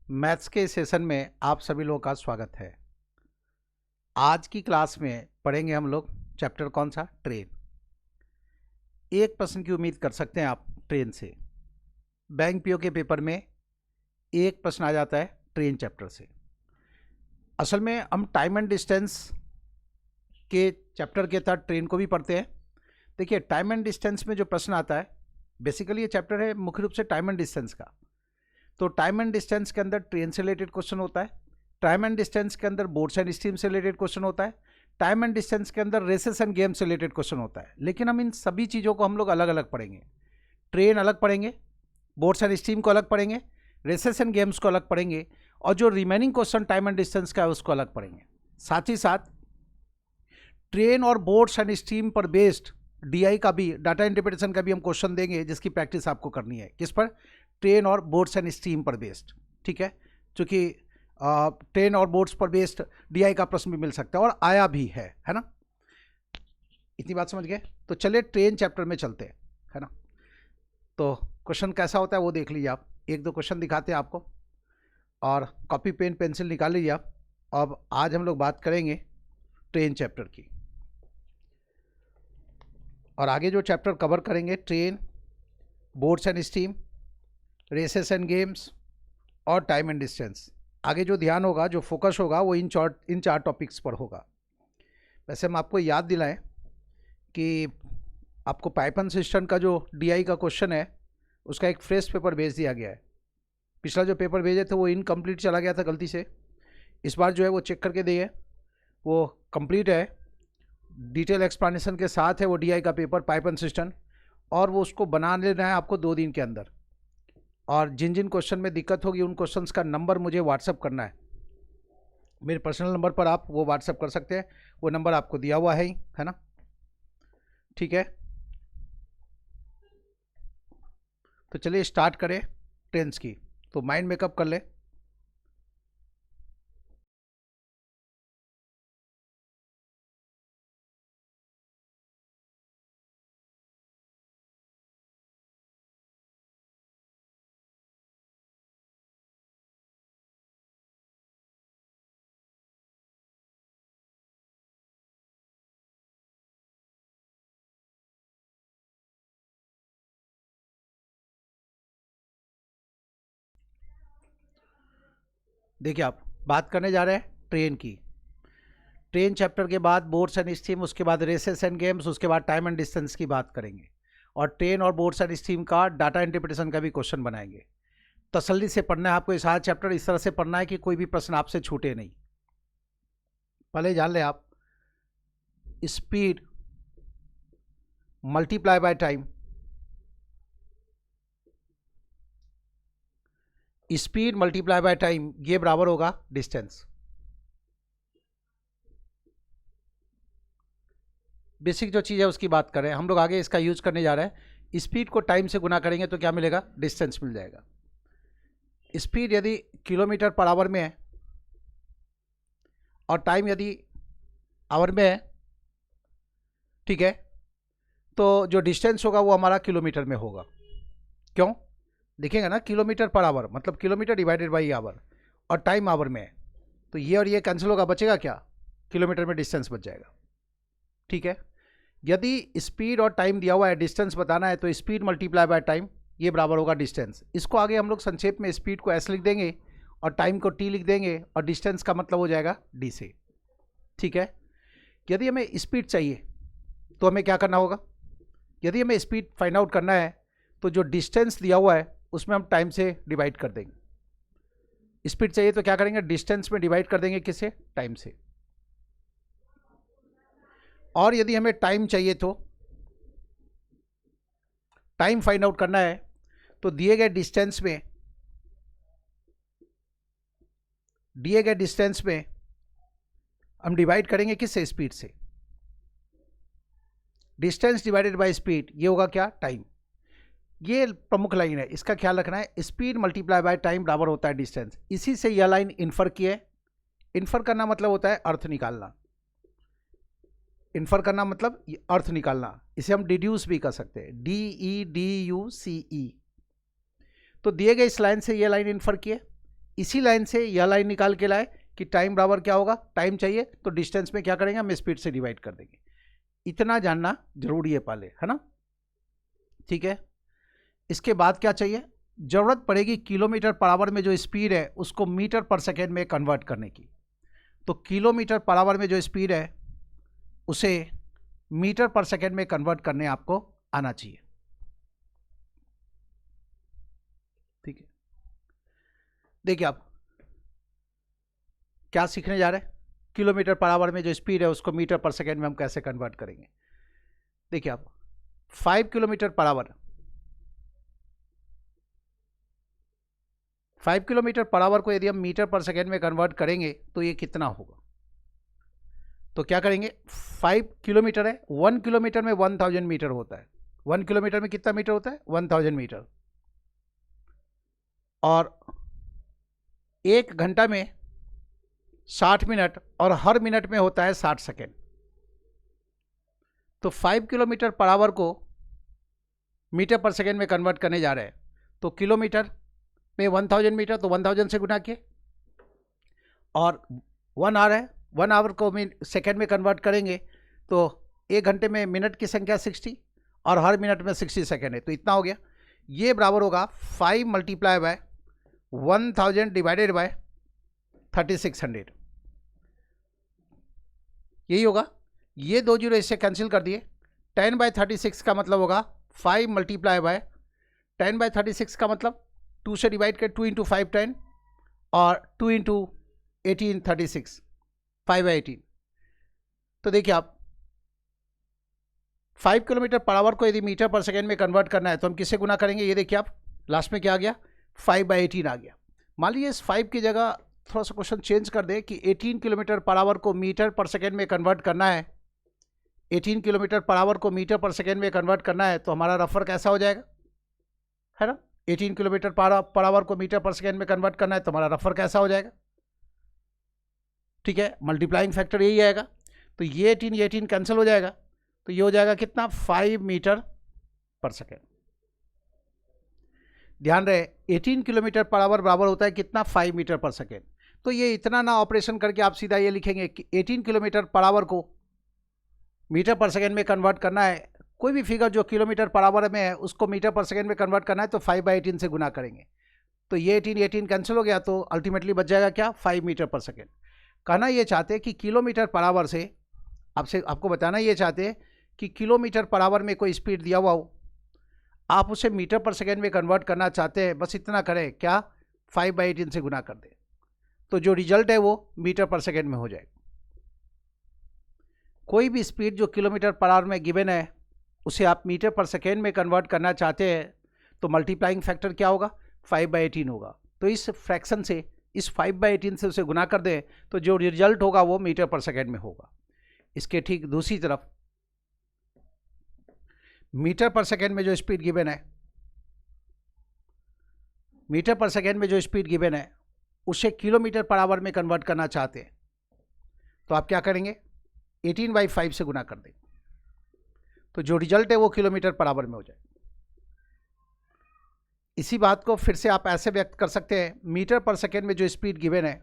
Maths के session में आप सभी लोगों का स्वागत है। आज की क्लास में पढ़ेंगे हम लोग चैप्टर कौन सा, ट्रेन। एक प्रश्न की उम्मीद कर सकते हैं आप ट्रेन से। बैंक पीओ के पेपर में एक प्रश्न आ जाता है ट्रेन चैप्टर से। असल में हम टाइम एंड डिस्टेंस के चैप्टर के तहत ट्रेन को भी पढ़ते हैं। देखिए, टाइम एंड डिस्टेंस में जो प्रश्न आता है, बेसिकली ये चैप्टर है मुख्य रूप से टाइम एंड डिस्टेंस का। तो टाइम एंड डिस्टेंस के अंदर ट्रेन से रिलेटेड क्वेश्चन होता है, टाइम एंड डिस्टेंस के अंदर बोर्ड्स एंड स्ट्रीम से रिलेटेड क्वेश्चन होता है, टाइम एंड डिस्टेंस के अंदर रेसेस एंड गेम से रिलेटेड क्वेश्चन होता है। लेकिन हम इन सभी चीज़ों को हम लोग अलग अलग पढ़ेंगे। ट्रेन अलग पढ़ेंगे, बोर्ड्स एंड स्ट्रीम को अलग पढ़ेंगे, रेसेस एंड गेम्स को अलग पढ़ेंगे, और जो remaining question time and distance का है उसको अलग पढ़ेंगे। साथ ही साथ ट्रेन और बोर्ड्स एंड स्ट्रीम पर बेस्ड डीआई का भी, डाटा इंटरप्रिटेशन का भी हम क्वेश्चन देंगे, जिसकी प्रैक्टिस आपको करनी है। किस पर? ट्रेन और बोर्ड्स एंड स्ट्रीम पर बेस्ड। ठीक है, क्योंकि ट्रेन और बोर्ड्स पर बेस्ड डीआई का प्रश्न भी मिल सकता है और आया भी है ना। इतनी बात समझ गए? तो चलिए ट्रेन चैप्टर में चलते हैं, है ना। तो क्वेश्चन कैसा होता है वो देख लीजिए आप। एक दो क्वेश्चन दिखाते हैं आपको, और कॉपी पेन पेंसिल निकाल लीजिए आप। अब आज हम लोग बात करेंगे ट्रेन चैप्टर की, और आगे जो चैप्टर कवर करेंगे, train, boats and stream, races and games और टाइम एंड डिस्टेंस। आगे जो ध्यान होगा, जो फोकस होगा, वो इन चार टॉपिक्स पर होगा। वैसे हम आपको याद दिलाएं कि आपको पाइथन सिस्टम का जो डीआई का क्वेश्चन है उसका एक फ्रेश पेपर भेज दिया गया है। पिछला जो पेपर भेजे थे वो इनकम्प्लीट चला गया था गलती से। इस बार जो है वो चेक करके दिए, वो कंप्लीट है, डिटेल एक्सप्लेनेशन के साथ है वो डीआई का पेपर पाइथन सिस्टम, और वो उसको बना लेना है आपको 2 दिन के अंदर। और जिन जिन क्वेश्चन में दिक्कत होगी उन क्वेश्चंस का नंबर मुझे व्हाट्सअप करना है। मेरे पर्सनल नंबर पर आप वो व्हाट्सअप कर सकते हैं, वो नंबर आपको दिया हुआ है ना। ठीक है, तो चलिए स्टार्ट करें ट्रेंड्स की। तो माइंड मेकअप कर ले। देखिए, आप बात करने जा रहे हैं ट्रेन की। ट्रेन चैप्टर के बाद बोर्ड्स एंड स्ट्रीम, उसके बाद रेसेस एंड गेम्स, उसके बाद टाइम एंड डिस्टेंस की बात करेंगे, और ट्रेन और बोर्ड्स एंड स्ट्रीम का डाटा इंटरप्रिटेशन का भी क्वेश्चन बनाएंगे। तसल्ली से पढ़ना है आपको। ये सारा चैप्टर इस तरह से पढ़ना है कि कोई भी प्रश्न आपसे छूटे नहीं। पहले जान ले आप, speed multiply by time, speed multiply by time, ये बराबर होगा डिस्टेंस। बेसिक जो चीज़ है उसकी बात करें हम लोग, आगे इसका यूज करने जा रहे हैं। स्पीड को टाइम से गुना करेंगे तो क्या मिलेगा? डिस्टेंस मिल जाएगा। स्पीड यदि किलोमीटर पर आवर में है और टाइम यदि आवर में है, ठीक है, तो जो डिस्टेंस होगा वो हमारा किलोमीटर में होगा। क्यों? देखेंगे ना, किलोमीटर पर आवर मतलब किलोमीटर डिवाइडेड बाई आवर, और टाइम आवर में है, तो ये और ये कैंसिल होगा, बचेगा क्या? किलोमीटर में डिस्टेंस बच जाएगा। ठीक है, यदि स्पीड और टाइम दिया हुआ है, डिस्टेंस बताना है, तो स्पीड मल्टीप्लाई बाय टाइम, ये बराबर होगा डिस्टेंस। इसको आगे हम लोग संक्षेप में स्पीड को एस लिख देंगे और टाइम को टी लिख देंगे, और डिस्टेंस का मतलब हो जाएगा डी से। ठीक है, यदि हमें स्पीड चाहिए तो हमें क्या करना होगा? यदि हमें स्पीड फाइंड आउट करना है तो जो डिस्टेंस दिया हुआ है उसमें हम टाइम से डिवाइड कर देंगे। स्पीड चाहिए तो क्या करेंगे? डिस्टेंस में डिवाइड कर देंगे, किससे? टाइम से। और यदि हमें टाइम चाहिए तो टाइम फाइंड आउट करना है तो दिए गए डिस्टेंस में हम डिवाइड करेंगे किससे? स्पीड से। डिस्टेंस डिवाइडेड बाय स्पीड, ये होगा क्या? टाइम। ये प्रमुख लाइन है, इसका ख्याल रखना है। स्पीड मल्टीप्लाई बाय टाइम बराबर होता है डिस्टेंस। इसी से यह लाइन इन्फर की है। इन्फर करना मतलब होता है अर्थ निकालना। इन्फर करना मतलब अर्थ निकालना। इसे हम डिड्यूस भी कर सकते हैं, DEDUCE। तो दिए गए इस लाइन से ये लाइन इन्फर की है, इसी लाइन से यह लाइन निकाल के लाए कि टाइम बराबर क्या होगा, टाइम चाहिए तो डिस्टेंस में क्या करेंगे, हम स्पीड से डिवाइड कर देंगे। इतना जानना जरूरी है पहले, है ना, ठीक है। इसके बाद क्या चाहिए, जरूरत पड़ेगी किलोमीटर पर आवर में जो स्पीड है उसको मीटर पर सेकेंड में कन्वर्ट करने की। तो किलोमीटर पर आवर में जो स्पीड है उसे मीटर पर सेकेंड में कन्वर्ट करने आपको आना चाहिए, ठीक है। देखिए आप क्या सीखने जा रहे हैं, किलोमीटर पर आवर में जो स्पीड है उसको मीटर पर सेकेंड में हम कैसे कन्वर्ट करेंगे। देखिए आप 5 kilometre per hour, 5 kilometre per our को यदि हम मीटर पर सेकेंड में कन्वर्ट करेंगे तो ये कितना होगा। तो क्या करेंगे, 5 किलोमीटर है, 1 किलोमीटर में 1000 मीटर होता है। 1 किलोमीटर में कितना मीटर होता है, 1000 मीटर। और 1 घंटा में 60 मिनट और हर मिनट में होता है 60 सेकेंड। तो 5 किलोमीटर पर आवर को मीटर पर सेकेंड में कन्वर्ट करने जा रहे हैं। तो किलोमीटर में 1000 मीटर, तो 1000 से गुना किए, और 1 आवर है, 1 आवर को सेकेंड में कन्वर्ट करेंगे तो 1 घंटे में मिनट की संख्या 60 और हर मिनट में 60 सेकेंड है। तो इतना हो गया, ये बराबर होगा 5 मल्टीप्लाई बाय 1000 डिवाइडेड बाय 3600, यही होगा। ये 2 जीरो इससे कैंसिल कर दिए, 10 बाय 36 का मतलब होगा 5 मल्टीप्लाई बाय 10 बाय 36 का मतलब 2 से डिवाइड कर, 2 इंटू 5 10 और 2 इंटू 18 36, 5 बाई 18। तो देखिए आप 5 किलोमीटर पर आवर को यदि मीटर पर सेकेंड में कन्वर्ट करना है तो हम किससे गुना करेंगे, ये देखिए आप लास्ट में क्या आ गया, 5 बाई 18 आ गया। मान लीजिए इस 5 की जगह थोड़ा सा क्वेश्चन चेंज कर दें कि 18 किलोमीटर पर आवर को मीटर पर सेकेंड में कन्वर्ट करना है, 18 किलोमीटर पर आवर को मीटर पर सेकेंड में कन्वर्ट करना है, तो हमारा रफर कैसा हो जाएगा, है ना। 18 किलोमीटर पर आवर को मीटर पर सेकेंड में कन्वर्ट करना है तो हमारा रफर कैसा हो जाएगा, ठीक है, मल्टीप्लाइंग फैक्टर यही आएगा। तो ये 18 कैंसिल हो जाएगा, तो ये हो जाएगा कितना, 5 मीटर पर सेकेंड। ध्यान रहे 18 किलोमीटर पर आवर बराबर होता है कितना, 5 मीटर पर सेकेंड। तो ये इतना ना ऑपरेशन करके आप सीधा ये लिखेंगे कि 18 किलोमीटर पर आवर को मीटर पर सेकेंड में कन्वर्ट करना है, कोई भी फिगर जो किलोमीटर पर आवर में है उसको मीटर पर सेकेंड में कन्वर्ट करना है तो 5 बाई 18 से गुना करेंगे। तो ये 18 कैंसिल हो गया, तो अल्टीमेटली बच जाएगा क्या, 5 मीटर पर सेकेंड। कहना ये चाहते हैं कि किलोमीटर पर आवर से आपको बताना ये चाहते हैं कि किलोमीटर पर आवर में कोई स्पीड दिया हुआ हो, आप उसे मीटर पर सेकेंड में कन्वर्ट करना चाहते हैं, बस इतना करें क्या, 5 बाई 18 से गुना कर दें, तो जो रिजल्ट है वो मीटर पर सेकेंड में हो जाएगा। कोई भी स्पीड जो किलोमीटर पर आवर में गिवन है उसे आप मीटर पर सेकेंड में कन्वर्ट करना चाहते हैं तो मल्टीप्लाइंग फैक्टर क्या होगा, 5 बाई 18 होगा। तो इस फ्रैक्शन से, इस 5 बाई 18 से उसे गुना कर दें तो जो रिजल्ट होगा वो मीटर पर सेकेंड में होगा। इसके ठीक दूसरी तरफ मीटर पर सेकेंड में जो स्पीड गिवन है, मीटर पर सेकेंड में जो स्पीड गिवन है उसे किलोमीटर पर आवर में कन्वर्ट करना चाहते हैं तो आप क्या करेंगे, 18 बाई 5 से गुना कर देंगे, तो जो रिजल्ट है वो किलोमीटर पर आवर में हो जाए। इसी बात को फिर से आप ऐसे व्यक्त कर सकते हैं, मीटर पर सेकेंड में जो स्पीड गिवन है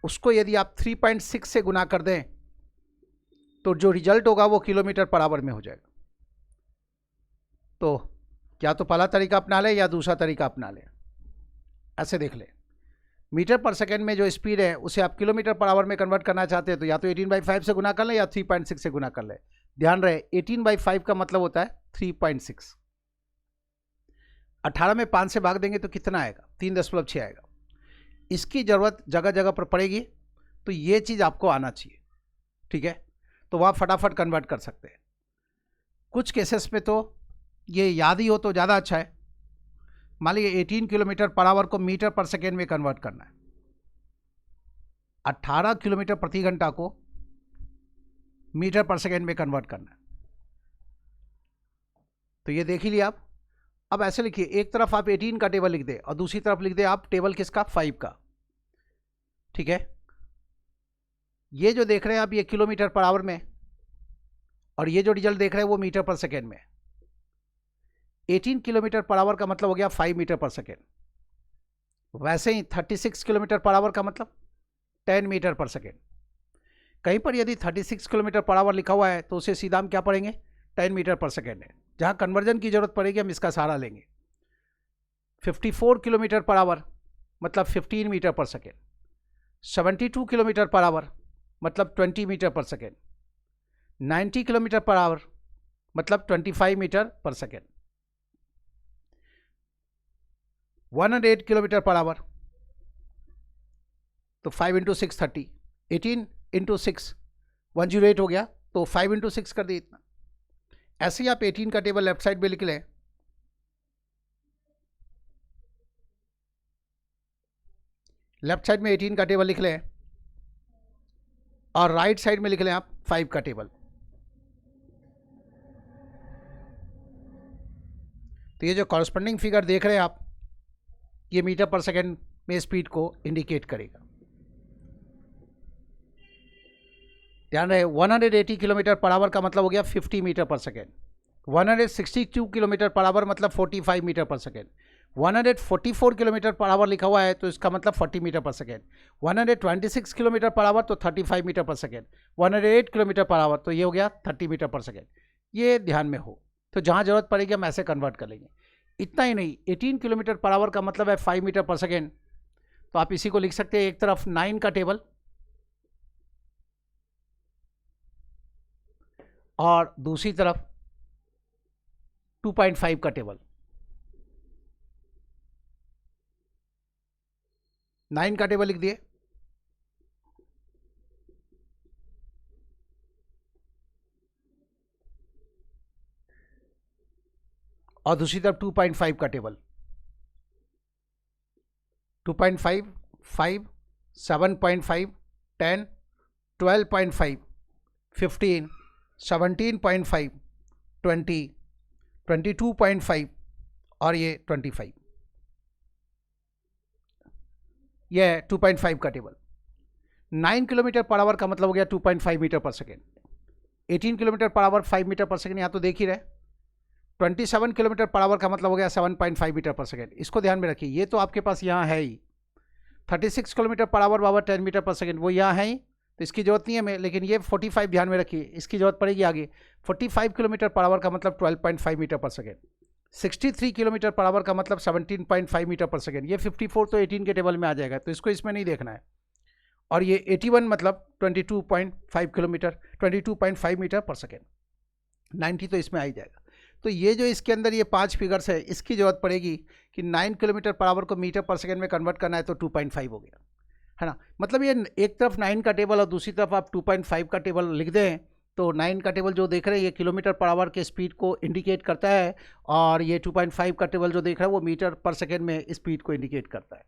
उसको यदि आप 3.6 से गुना कर दें तो जो रिजल्ट होगा वो किलोमीटर पर आवर में हो जाएगा। तो क्या तो पहला तरीका अपना लें या दूसरा तरीका अपना लें, ऐसे देख लें, मीटर पर सेकेंड में जो स्पीड है उसे आप किलोमीटर पर आवर में कन्वर्ट करना चाहते हैं तो या तो 18 बाई 5 से गुना कर लें या 3.6 से गुना कर लें। ध्यान रहे 18 बाई 5 का मतलब होता है 3.6। 18 में 5 से भाग देंगे तो कितना आएगा, 3.6 आएगा। इसकी ज़रूरत जगह जगह पर पड़ेगी तो ये चीज़ आपको आना चाहिए, ठीक है, तो वह फटाफट कन्वर्ट कर सकते हैं। कुछ केसेस में तो ये याद ही हो तो ज़्यादा अच्छा है। मान लीजिए 18 किलोमीटर पर आवर को मीटर पर सेकेंड में कन्वर्ट करना है, 18 किलोमीटर प्रति घंटा को मीटर पर सेकेंड में कन्वर्ट करना है, तो ये देख ही लिया आप। अब ऐसे लिखिए, एक तरफ आप 18 का टेबल लिख दें और दूसरी तरफ लिख दें आप टेबल किसका, 5 का, ठीक है। ये जो देख रहे हैं आप ये किलोमीटर पर आवर में, और ये जो रिजल्ट देख रहे हैं वो मीटर पर सेकेंड में। 18 किलोमीटर पर आवर का मतलब हो गया 5 मीटर पर सेकेंड, वैसे ही 36 किलोमीटर पर आवर का मतलब 10 मीटर पर सेकेंड। कहीं पर यदि 36 किलोमीटर पर आवर लिखा हुआ है तो उसे सीधा हम क्या पढ़ेंगे, 10 मीटर पर सेकेंड है। जहाँ कन्वर्जन की जरूरत पड़ेगी हम इसका सहारा लेंगे। 54 किलोमीटर पर आवर मतलब 15 metre per second. 72 kilometre per our मतलब 20 metre per second. 90 kilometre per our मतलब 25 metre per second. 108 kilometre per our तो 5 इंटू 6 30, 18 इंटू 6 108 हो गया, तो 5 इंटू 6 कर दिए इतना। ऐसे ही आप 18 का टेबल लेफ्ट साइड में लिख लें, लेफ्ट साइड में 18 का टेबल लिख लें और राइट साइड में लिख लें आप 5 का टेबल। तो ये जो कॉरस्पॉन्डिंग फिगर देख रहे हैं आप, ये मीटर पर सेकेंड में स्पीड को इंडिकेट करेगा। ध्यान रहे 180 किलोमीटर पर आवर का मतलब हो गया 50 metre per second. 162 kilometre per our मतलब 45 metre per second. 144 kilometre per our लिखा हुआ है तो इसका मतलब 40 metre per second. 126 kilometre per our तो 35 metre per second. 108 kilometre per our तो ये हो गया 30 मीटर पर सेकेंड। ये ध्यान में हो, तो जहाँ जरूरत पड़ेगी हम ऐसे कन्वर्ट कर लेंगे। इतना ही नहीं, 18 किलोमीटर पर आवर का मतलब है 5 मीटर पर सेकेंड, तो आप इसी को लिख सकते हैं एक तरफ 9 का टेबल और दूसरी तरफ 2.5 का टेबल। 9 का टेबल लिख दिए और दूसरी तरफ 2.5 का टेबल। 2.5, 5, 7.5, 10, 12.5, 15, 17.5, 20, 22.5 और ये 25। ये है 2.5 का टेबल। 9 किलोमीटर पर आवर का मतलब हो गया 2.5 metre per second. 18 kilometre per hour 5 metre per second, यहाँ तो देख ही रहे। 27 किलोमीटर पर आवर का मतलब हो गया 7.5 मीटर पर सेकेंड। इसको ध्यान में रखिए, ये तो आपके पास यहाँ है ही। 36 kilometre per our Bawar 10 metre per second, वो यहाँ है ही, तो इसकी जरूरत नहीं है हमें। लेकिन ये 45 ध्यान में रखिए, इसकी जरूरत पड़ेगी आगे। 45 किलोमीटर पर आवर का मतलब 12.5 metre per second. 63 kilometre per our का मतलब 17.5 मीटर पर सेकेंड। ये 54 तो 18 के टेबल में आ जाएगा, तो इसको इसमें नहीं देखना है। और ये 81 मतलब 22.5 किलोमीटर, 22.5 मीटर पर सेकेंड। 90 तो इसमें आ ही जाएगा। तो ये जो इसके अंदर ये 5 फिगर्स है, इसकी जरूरत पड़ेगी कि 9 किलोमीटर पर आवर को मीटर पर सेकेंड में कन्वर्ट करना है, तो 2.5 हो गया, है ना। मतलब ये एक तरफ 9 का टेबल और दूसरी तरफ आप 2.5 का टेबल लिख दें, तो 9 का टेबल जो देख रहे हैं ये किलोमीटर पर आवर के स्पीड को इंडिकेट करता है, और ये 2.5 का टेबल जो देख रहा है वो मीटर पर सेकेंड में स्पीड को इंडिकेट करता है।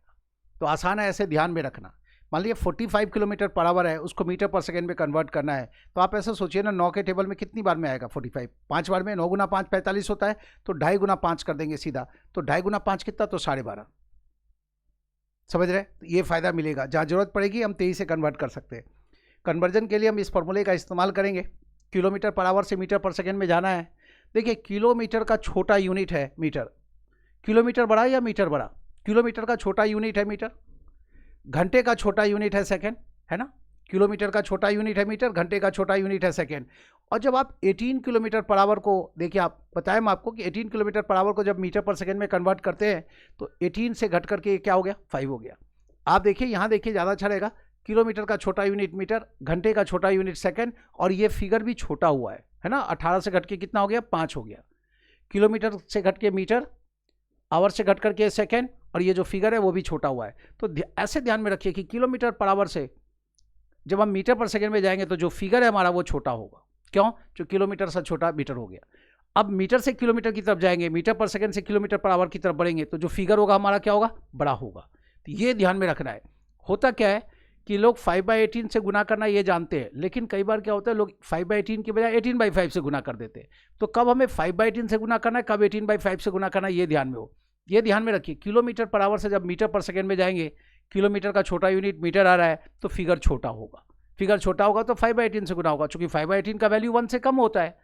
तो आसान है, ऐसे ध्यान में रखना। मान लीजिए 45 किलोमीटर पर आवर है, उसको मीटर पर सेकेंड में कन्वर्ट करना है, तो आप ऐसा सोचिए ना, 9 के टेबल में कितनी बार में आएगा 45? 5 बार में। 9 गुना 5 45 होता है, तो 2.5 गुना 5 कर देंगे सीधा, तो 2.5 गुना 5 कितना, तो 12.5। समझ रहे? तो ये फ़ायदा मिलेगा, जहाँ जरूरत पड़ेगी हम 23 से कन्वर्ट कर सकते हैं। कन्वर्जन के लिए हम इस फॉर्मूले का इस्तेमाल करेंगे। किलोमीटर पर आवर से मीटर पर सेकेंड में जाना है। देखिए किलोमीटर का छोटा यूनिट है मीटर। किलोमीटर बड़ा या मीटर बड़ा? किलोमीटर का छोटा यूनिट है मीटर। घंटे का छोटा यूनिट है सेकेंड, है ना। किलोमीटर का छोटा यूनिट है मीटर, घंटे का छोटा यूनिट है सेकेंड। और जब आप 18 किलोमीटर पर आवर को देखिए, आप बताएं मैं आपको कि 18 किलोमीटर पर आवर को जब मीटर पर सेकेंड में कन्वर्ट करते हैं तो 18 से घट करके क्या हो गया, 5 हो गया। आप देखिए यहाँ देखिए, ज़्यादा अच्छा रहेगा। किलोमीटर का छोटा यूनिट मीटर, घंटे का छोटा यूनिट सेकेंड, और ये फिगर भी छोटा हुआ है ना। 18 से घट के कितना हो गया, 5 हो गया। किलोमीटर से घट के मीटर, आवर से घट करके सेकेंड, और ये जो फिगर है वो भी छोटा हुआ है। तो ऐसे ध्यान में रखिए कि किलोमीटर पर आवर से जब हम मीटर पर सेकेंड में जाएंगे तो जो फिगर है हमारा वो छोटा होगा। क्यों? जो किलोमीटर से छोटा मीटर हो गया। अब मीटर से किलोमीटर की तरफ जाएंगे, मीटर पर सेकेंड से किलोमीटर पर आवर की तरफ बढ़ेंगे, तो जो फिगर होगा हमारा क्या होगा, बड़ा होगा। तो ये ध्यान में रखना है। होता क्या है कि लोग 5/18 से गुना करना ये जानते हैं, लेकिन कई बार क्या होता है, लोग 5/18 की बजाय 18/5 से गुना कर देते हैं। तो कब हमें 5/18 से गुना करना है, कब 18/5 से गुना करना है, ये ध्यान में हो। ये ध्यान में रखिए, किलोमीटर पर आवर से जब मीटर पर सेकेंड में जाएंगे, किलोमीटर का छोटा यूनिट मीटर आ रहा है, तो फिगर छोटा होगा। फिगर छोटा होगा तो 5/18 से गुना होगा, चूंकि 5/18 का वैल्यू 1 से कम होता है।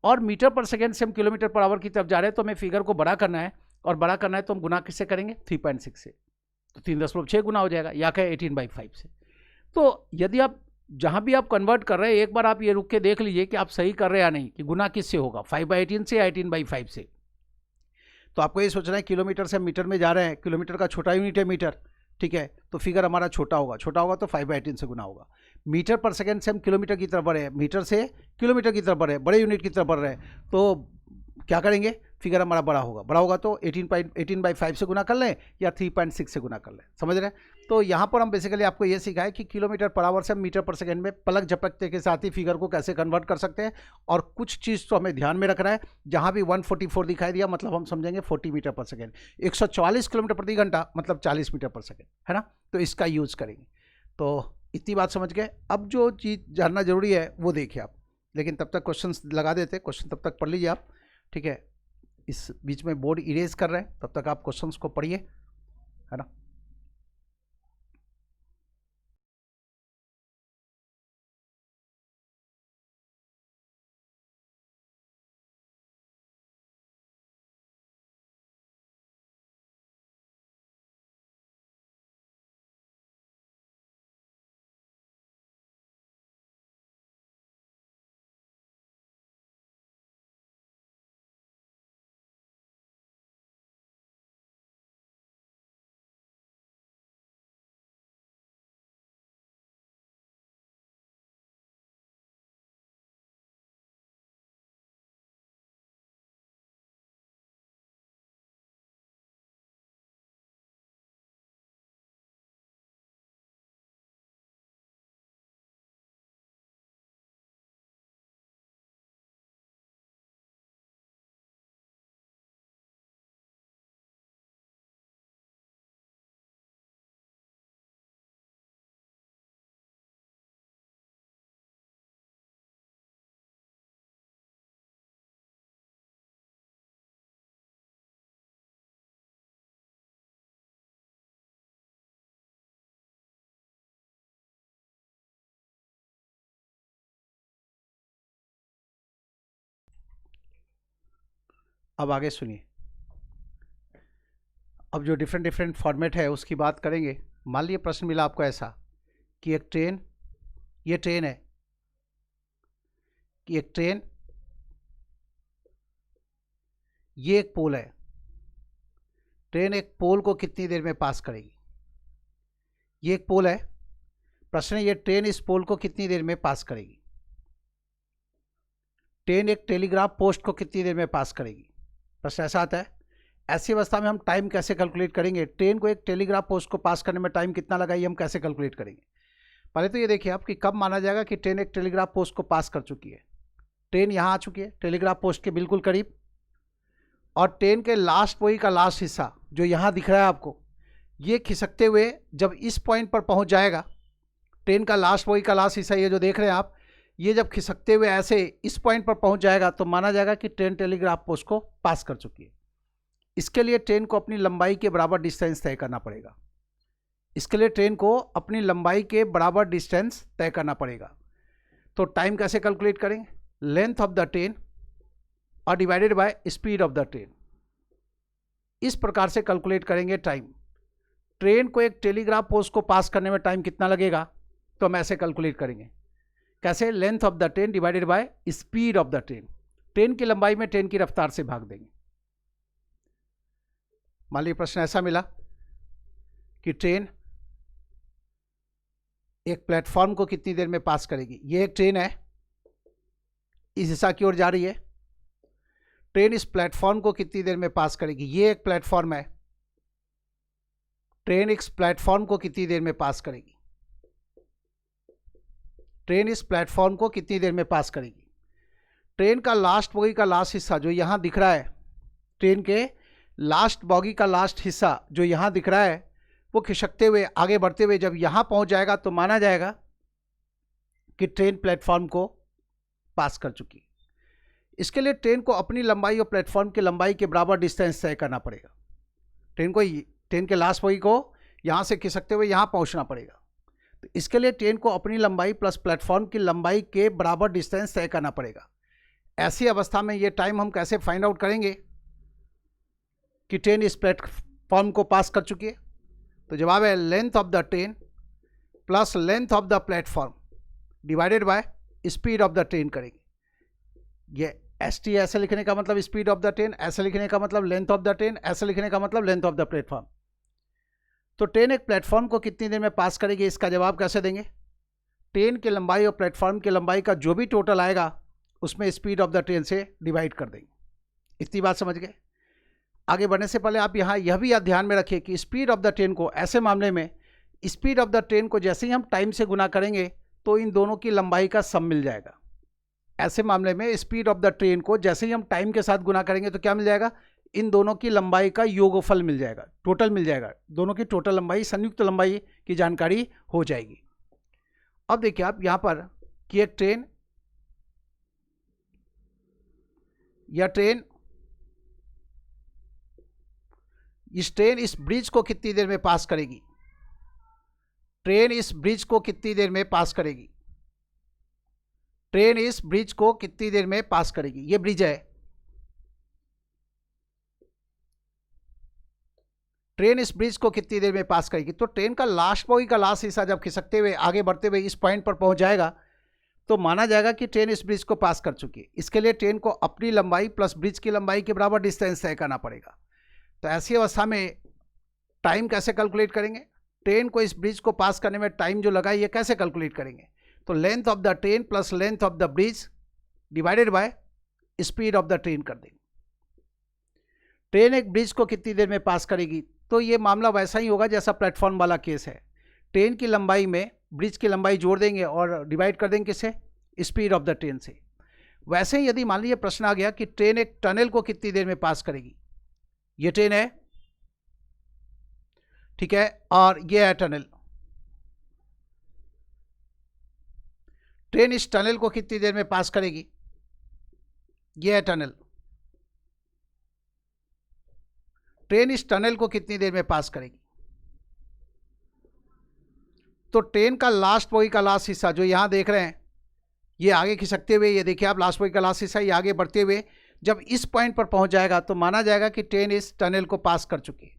और मीटर पर सेकेंड से हम किलोमीटर पर आवर की तरफ जा रहे हैं, तो हमें फिगर को बड़ा करना है, और बड़ा करना है तो हम गुना किससे करेंगे, 3.6 से। तो 3.6 गुना हो जाएगा, या कहे 18/5 से। तो यदि आप जहाँ भी आप कन्वर्ट कर रहे हैं, एक बार आप ये रुक के देख लीजिए कि आप सही कर रहे हैं या नहीं, कि गुना किससे होगा, 5/18 से या 18/5 से। तो आपको ये सोचना है किलोमीटर से हम मीटर में जा रहे हैं, किलोमीटर का छोटा यूनिट है मीटर, ठीक है, तो फिगर हमारा छोटा होगा तो 5/18 से गुना होगा। मीटर पर सेकेंड से हम किलोमीटर की तरफ बढ़े हैं, मीटर से किलोमीटर की तरफ बढ़े, बड़े यूनिट की तरफ बढ़ रहे हैं, तो क्या करेंगे, फिगर हमारा बड़ा होगा तो 18/5 से गुना कर लें या 3.6 से गुना कर लें, समझ रहे हैं। तो यहाँ पर हम बेसिकली आपको ये सीखा है कि किलोमीटर पर आवर से मीटर पर सेकंड में पलक झपकते के साथ ही फिगर को कैसे कन्वर्ट कर सकते हैं। और कुछ चीज़ तो हमें ध्यान में रखना है, जहाँ भी 144 दिखाई दिया मतलब हम समझेंगे 40 मीटर पर सेकेंड, 144 किलोमीटर प्रति घंटा मतलब 40 मीटर पर सेकेंड, है ना, तो इसका यूज़ करेंगे। तो इतनी बात समझ गए। अब जो चीज़ जानना जरूरी है वो देखिए आप, लेकिन तब तक क्वेश्चन लगा देते, क्वेश्चन तब तक पढ़ लीजिए आप, ठीक है। इस बीच में बोर्ड इरेज कर रहे हैं, तब तक आप क्वेश्चंस को पढ़िए, है ना। अब आगे सुनिए, अब जो डिफरेंट फॉर्मेट है उसकी बात करेंगे। मान लीजिए प्रश्न मिला आपको ऐसा कि एक ट्रेन, ये ट्रेन है, कि एक ट्रेन, ये एक पोल है, ट्रेन एक पोल को कितनी देर में पास करेगी। ये एक पोल है, प्रश्न है ये ट्रेन इस पोल को कितनी देर में पास करेगी। ट्रेन एक टेलीग्राफ पोस्ट को कितनी देर में पास करेगी, प्रश्न ऐसा आता है। ऐसी अवस्था में हम टाइम कैसे कैलकुलेट करेंगे, ट्रेन को एक टेलीग्राफ पोस्ट को पास करने में टाइम कितना लगा, ये हम कैसे कैलकुलेट करेंगे। पहले तो ये देखिए आप कि कब माना जाएगा कि ट्रेन एक टेलीग्राफ पोस्ट को पास कर चुकी है। ट्रेन यहाँ आ चुकी है टेलीग्राफ पोस्ट के बिल्कुल करीब, और ट्रेन के लास्ट बोगी का लास्ट हिस्सा जो यहाँ दिख रहा है आपको, ये खिसकते हुए जब इस पॉइंट पर पहुँच जाएगा, ट्रेन का लास्ट बोगी का लास्ट हिस्सा ये जो देख रहे हैं आप, ये जब खिसकते हुए ऐसे इस पॉइंट पर पहुँच जाएगा तो माना जाएगा कि ट्रेन टेलीग्राफ पोस्ट को पास कर चुकी है। इसके लिए ट्रेन को अपनी लंबाई के बराबर डिस्टेंस तय करना पड़ेगा। इसके लिए ट्रेन को अपनी लंबाई के बराबर डिस्टेंस तय करना पड़ेगा। तो टाइम कैसे कैलकुलेट करेंगे, लेंथ ऑफ द ट्रेन और divided by speed of the train, इस प्रकार से कैलकुलेट करेंगे टाइम। ट्रेन को एक टेलीग्राफ पोस्ट को पास करने में टाइम कितना लगेगा, तो हम ऐसे कैलकुलेट करेंगे। कैसे, length of the train divided by speed of the train, train की लंबाई में ट्रेन की रफ्तार से भाग देंगे। मान लीजिए प्रश्न ऐसा मिला कि ट्रेन एक प्लेटफॉर्म को कितनी देर में पास करेगी। ये एक ट्रेन है, इस दिशा की ओर जा रही है, ट्रेन इस प्लेटफॉर्म को कितनी देर में पास करेगी। ये एक प्लेटफॉर्म है, ट्रेन इस प्लेटफॉर्म को कितनी देर में पास करेगी। ट्रेन इस प्लेटफॉर्म को कितनी देर में पास करेगी। ट्रेन का लास्ट बोगी का लास्ट हिस्सा जो यहाँ दिख रहा है, ट्रेन के लास्ट बॉगी का लास्ट हिस्सा जो यहाँ दिख रहा है, वो खिसकते हुए आगे बढ़ते हुए जब यहाँ पहुँच जाएगा तो माना जाएगा कि ट्रेन प्लेटफॉर्म को पास कर चुकी। इसके लिए ट्रेन को अपनी लंबाई और प्लेटफॉर्म की लंबाई के बराबर डिस्टेंस तय करना पड़ेगा। ट्रेन के लास्ट बॉगी को यहाँ से खिसकते हुए यहाँ पहुँचना पड़ेगा। तो इसके लिए ट्रेन को अपनी लंबाई प्लस प्लेटफॉर्म की लंबाई के बराबर डिस्टेंस तय करना पड़ेगा। ऐसी अवस्था में ये टाइम हम कैसे फाइंड आउट करेंगे कि ट्रेन इस प्लेटफॉर्म को पास कर चुकी है। तो जवाब है length of the train plus length of the platform divided by speed of the train करेंगे। ये एस टी ऐसे लिखने का मतलब स्पीड ऑफ द ट्रेन, ऐसे लिखने का मतलब लेंथ ऑफ द ट्रेन, ऐसे लिखने का मतलब लेंथ ऑफ द प्लेटफॉर्म। तो ट्रेन एक प्लेटफॉर्म को कितनी देर में पास करेगी, इसका जवाब कैसे देंगे? ट्रेन की लंबाई और प्लेटफॉर्म की लंबाई का जो भी टोटल आएगा उसमें स्पीड ऑफ द ट्रेन से डिवाइड कर देंगे। इतनी बात समझ गए? आगे बढ़ने से पहले आप यहाँ यह भी ध्यान में रखिए कि स्पीड ऑफ द ट्रेन को, ऐसे मामले में स्पीड ऑफ द ट्रेन को जैसे ही हम टाइम से गुना करेंगे तो इन दोनों की लंबाई का सम मिल जाएगा। ऐसे मामले में स्पीड ऑफ द ट्रेन को जैसे ही हम टाइम के साथ गुना करेंगे तो क्या मिल जाएगा? इन दोनों की लंबाई का योगफल मिल जाएगा, टोटल मिल जाएगा। दोनों की टोटल लंबाई, संयुक्त लंबाई की जानकारी हो जाएगी। अब देखिए आप यहाँ पर कि एक ट्रेन या ट्रेन इस ब्रिज को कितनी देर में पास करेगी? ट्रेन इस ब्रिज को कितनी देर में पास करेगी? ट्रेन इस ब्रिज को कितनी देर में पास करेगी? ये ब्रिज है, ट्रेन इस ब्रिज को कितनी देर में पास करेगी? तो ट्रेन का लास्ट बोगी का लास्ट हिस्सा जब खिसकते हुए आगे बढ़ते हुए इस पॉइंट पर पहुंच जाएगा तो माना जाएगा कि ट्रेन इस ब्रिज को पास कर चुकी है। इसके लिए ट्रेन को अपनी लंबाई प्लस ब्रिज की लंबाई के बराबर डिस्टेंस तय करना पड़ेगा। तो ऐसी अवस्था में टाइम कैसे कैलकुलेट करेंगे? ट्रेन को इस ब्रिज को पास करने में टाइम जो लगा ये कैसे कैलकुलेट करेंगे? तो length of the train plus length of the bridge divided by speed of the train कर देंगे। ट्रेन एक ब्रिज को कितनी देर में पास करेगी? तो ये मामला वैसा ही होगा जैसा प्लेटफॉर्म वाला केस है। ट्रेन की लंबाई में ब्रिज की लंबाई जोड़ देंगे और डिवाइड कर देंगे किससे? स्पीड ऑफ द ट्रेन से। वैसे ही यदि मान लीजिए प्रश्न आ गया कि ट्रेन एक टनल को कितनी देर में पास करेगी, ये ट्रेन है, ठीक है, और ये है टनल। ट्रेन इस टनल को कितनी देर में पास करेगी? ये है टनल। ट्रेन इस टनल को कितनी देर में पास करेगी? तो ट्रेन का लास्ट बोगी का लास्ट हिस्सा जो यहां देख रहे हैं, ये आगे खिसकते हुए, ये देखिए आप लास्ट बोगी का लास्ट हिस्सा, ये आगे बढ़ते हुए जब इस पॉइंट पर पहुंच जाएगा तो माना जाएगा कि ट्रेन इस टनल को पास कर चुकी है।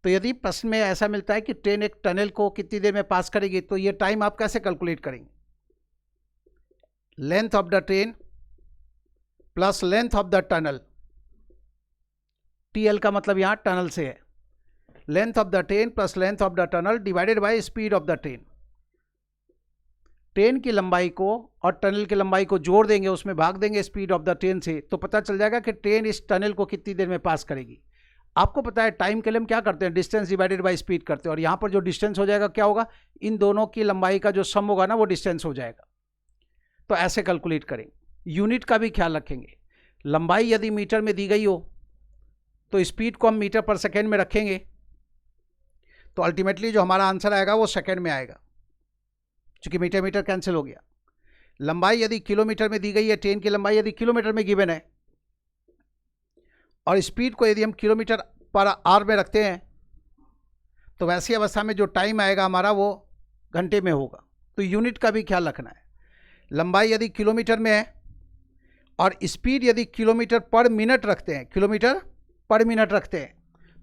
तो यदि प्रश्न में ऐसा मिलता है कि ट्रेन एक टनल को कितनी देर में पास करेगी तो ये टाइम आप कैसे कैलकुलेट करेंगे? Length of the train plus length of the tunnel, TL का मतलब यहां टनल से है, length of the train plus length of the tunnel divided by speed of the train. Train की लंबाई को और टनल की लंबाई को जोड़ देंगे, उसमें भाग देंगे स्पीड ऑफ द ट्रेन से, तो पता चल जाएगा कि ट्रेन इस टनल को कितनी देर में पास करेगी। आपको पता है टाइम के लिए हम क्या करते हैं? डिस्टेंस डिवाइडेड बाय स्पीड करते हैं, और यहाँ पर जो डिस्टेंस हो जाएगा क्या होगा? इन दोनों की लंबाई का जो सम होगा ना वो डिस्टेंस हो जाएगा। तो ऐसे कैलकुलेट करेंगे। यूनिट का भी ख्याल रखेंगे। लंबाई यदि मीटर में दी गई हो तो स्पीड को हम मीटर पर सेकेंड में रखेंगे, तो अल्टीमेटली जो हमारा आंसर आएगा वो सेकेंड में आएगा, क्योंकि मीटर मीटर कैंसिल हो गया। लंबाई यदि किलोमीटर में दी गई है, ट्रेन की लंबाई यदि किलोमीटर में गिवन है, और स्पीड को यदि हम किलोमीटर पर आवर में रखते हैं, तो वैसी अवस्था में जो टाइम आएगा हमारा वो घंटे में होगा। तो यूनिट का भी ख्याल रखना है। लंबाई यदि किलोमीटर में है और स्पीड यदि किलोमीटर पर मिनट रखते हैं, किलोमीटर पर मिनट रखते हैं,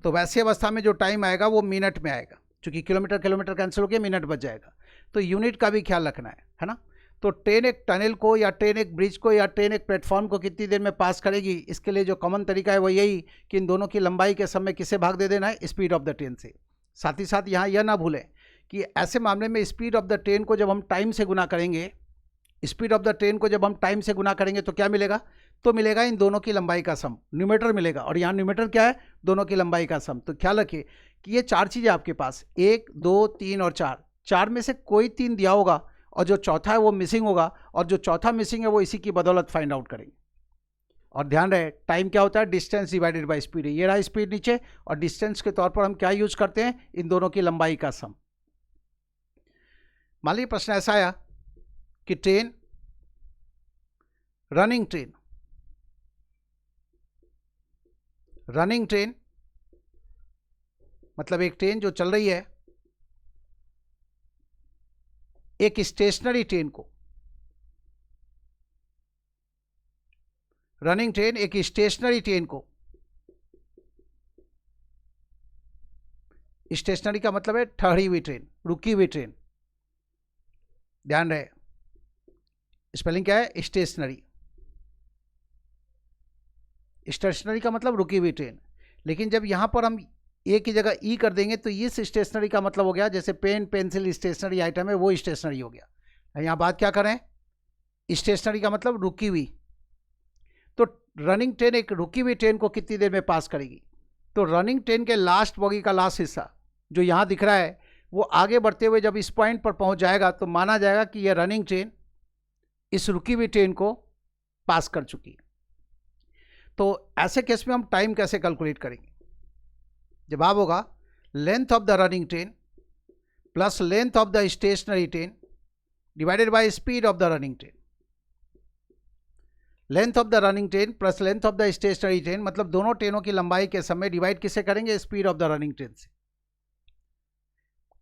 तो वैसी अवस्था में जो टाइम आएगा वो मिनट में आएगा, क्योंकि किलोमीटर किलोमीटर कैंसिल हो गया, मिनट बच जाएगा। तो यूनिट का भी ख्याल रखना है ना। तो ट्रेन एक टनल को या ट्रेन एक ब्रिज को या ट्रेन एक प्लेटफॉर्म को कितनी देर में पास करेगी, इसके लिए जो कॉमन तरीका है वो यही कि इन दोनों की लंबाई के समय किसे भाग दे देना है? स्पीड ऑफ द ट्रेन से। साथ ही साथ यहाँ यह ना भूलें कि ऐसे मामले में स्पीड ऑफ द ट्रेन को जब हम टाइम से गुना करेंगे, स्पीड ऑफ द ट्रेन को जब हम टाइम से गुना करेंगे तो क्या मिलेगा? तो मिलेगा इन दोनों की लंबाई का सम, न्यूमेटर मिलेगा, और यहाँ न्यूमेटर क्या है? दोनों की लंबाई का सम। तो ख्याल रखिए कि ये चार चीज़ें आपके पास, 1, 2, 3 और 4, चार में से कोई 3 दिया होगा और जो चौथा है वो मिसिंग होगा, और जो चौथा मिसिंग है वो इसी की बदौलत फाइंड आउट करेंगे। और ध्यान रहे टाइम क्या होता है? डिस्टेंस डिवाइडेड बाय स्पीड है। ये रहा स्पीड नीचे, और डिस्टेंस के तौर पर हम क्या यूज करते हैं? इन दोनों की लंबाई का सम। मान लीजिए प्रश्न ऐसा आया कि train, running train, running train मतलब एक ट्रेन जो चल रही है, एक स्टेशनरी ट्रेन को, रनिंग ट्रेन एक स्टेशनरी ट्रेन को स्टेशनरी का मतलब है ठहरी हुई ट्रेन, रुकी हुई ट्रेन, ध्यान रहे। स्पेलिंग क्या है? स्टेशनरी। स्टेशनरी का मतलब रुकी हुई ट्रेन। लेकिन जब यहाँ पर हम ए की जगह ई कर देंगे तो इस स्टेशनरी का मतलब हो गया, जैसे पेन पेंसिल स्टेशनरी आइटम है, वो स्टेशनरी हो गया। यहाँ बात क्या करें? स्टेशनरी का मतलब रुकी हुई। तो रनिंग ट्रेन एक रुकी हुई ट्रेन को कितनी देर में पास करेगी? तो रनिंग ट्रेन के लास्ट बॉगी का लास्ट हिस्सा जो यहाँ दिख रहा है, वो आगे बढ़ते हुए जब इस पॉइंट पर पहुँच जाएगा तो माना जाएगा कि यह रनिंग ट्रेन इस रुकी हुई ट्रेन को पास कर चुकी है। तो ऐसे केस में हम टाइम कैसे कैलकुलेट करेंगे? जवाब होगा length of the running train plus length of the stationary train divided by speed of the running train. Length of the running train plus length of the stationary train, मतलब दोनों ट्रेनों की लंबाई के समय डिवाइड किससे करेंगे? Speed of the running train से।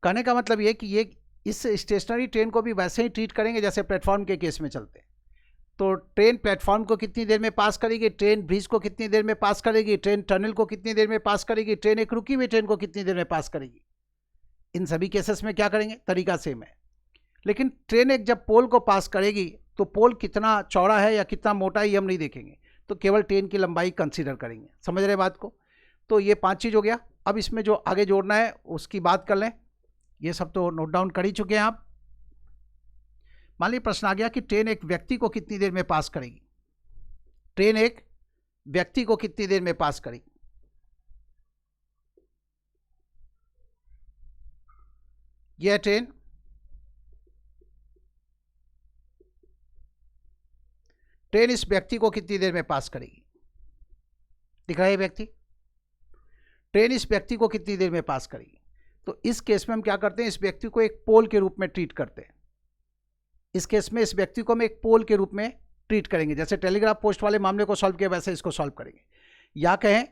कहने का मतलब ये कि ये इस स्टेशनरी ट्रेन को भी वैसे ही ट्रीट करेंगे जैसे प्लेटफॉर्म के केस में चलते हैं। तो ट्रेन प्लेटफॉर्म को कितनी देर में पास करेगी, ट्रेन ब्रिज को कितनी देर में पास करेगी, ट्रेन टनल को कितनी देर में पास करेगी, ट्रेन एक रुकी हुई ट्रेन को कितनी देर में पास करेगी। इन सभी केसेस में क्या करेंगे? तरीका सेम है। लेकिन ट्रेन एक जब पोल को पास करेगी तो पोल कितना चौड़ा है या कितना मोटा है ये हम नहीं देखेंगे, तो केवल ट्रेन की लंबाई कंसीडर करेंगे। समझ रहे बात को? तो ये 5 चीज़ हो गया। अब इसमें जो आगे जोड़ना है उसकी बात कर लें। ये सब तो नोट डाउन कर ही चुके हैं आप। मान लीजिए प्रश्न आ गया कि ट्रेन एक व्यक्ति को कितनी देर में पास करेगी। ट्रेन एक व्यक्ति को कितनी देर में पास करेगी? यह ट्रेन इस व्यक्ति को कितनी देर में पास करेगी? दिख रहा है व्यक्ति? ट्रेन इस व्यक्ति को कितनी देर में पास करेगी? तो इस केस में हम क्या करते हैं? इस व्यक्ति को एक पोल के रूप में ट्रीट करते हैं। इस केस में इस व्यक्ति को हम एक पोल के रूप में ट्रीट करेंगे। जैसे टेलीग्राफ पोस्ट वाले मामले को सॉल्व किया वैसे इसको सॉल्व करेंगे। या कहें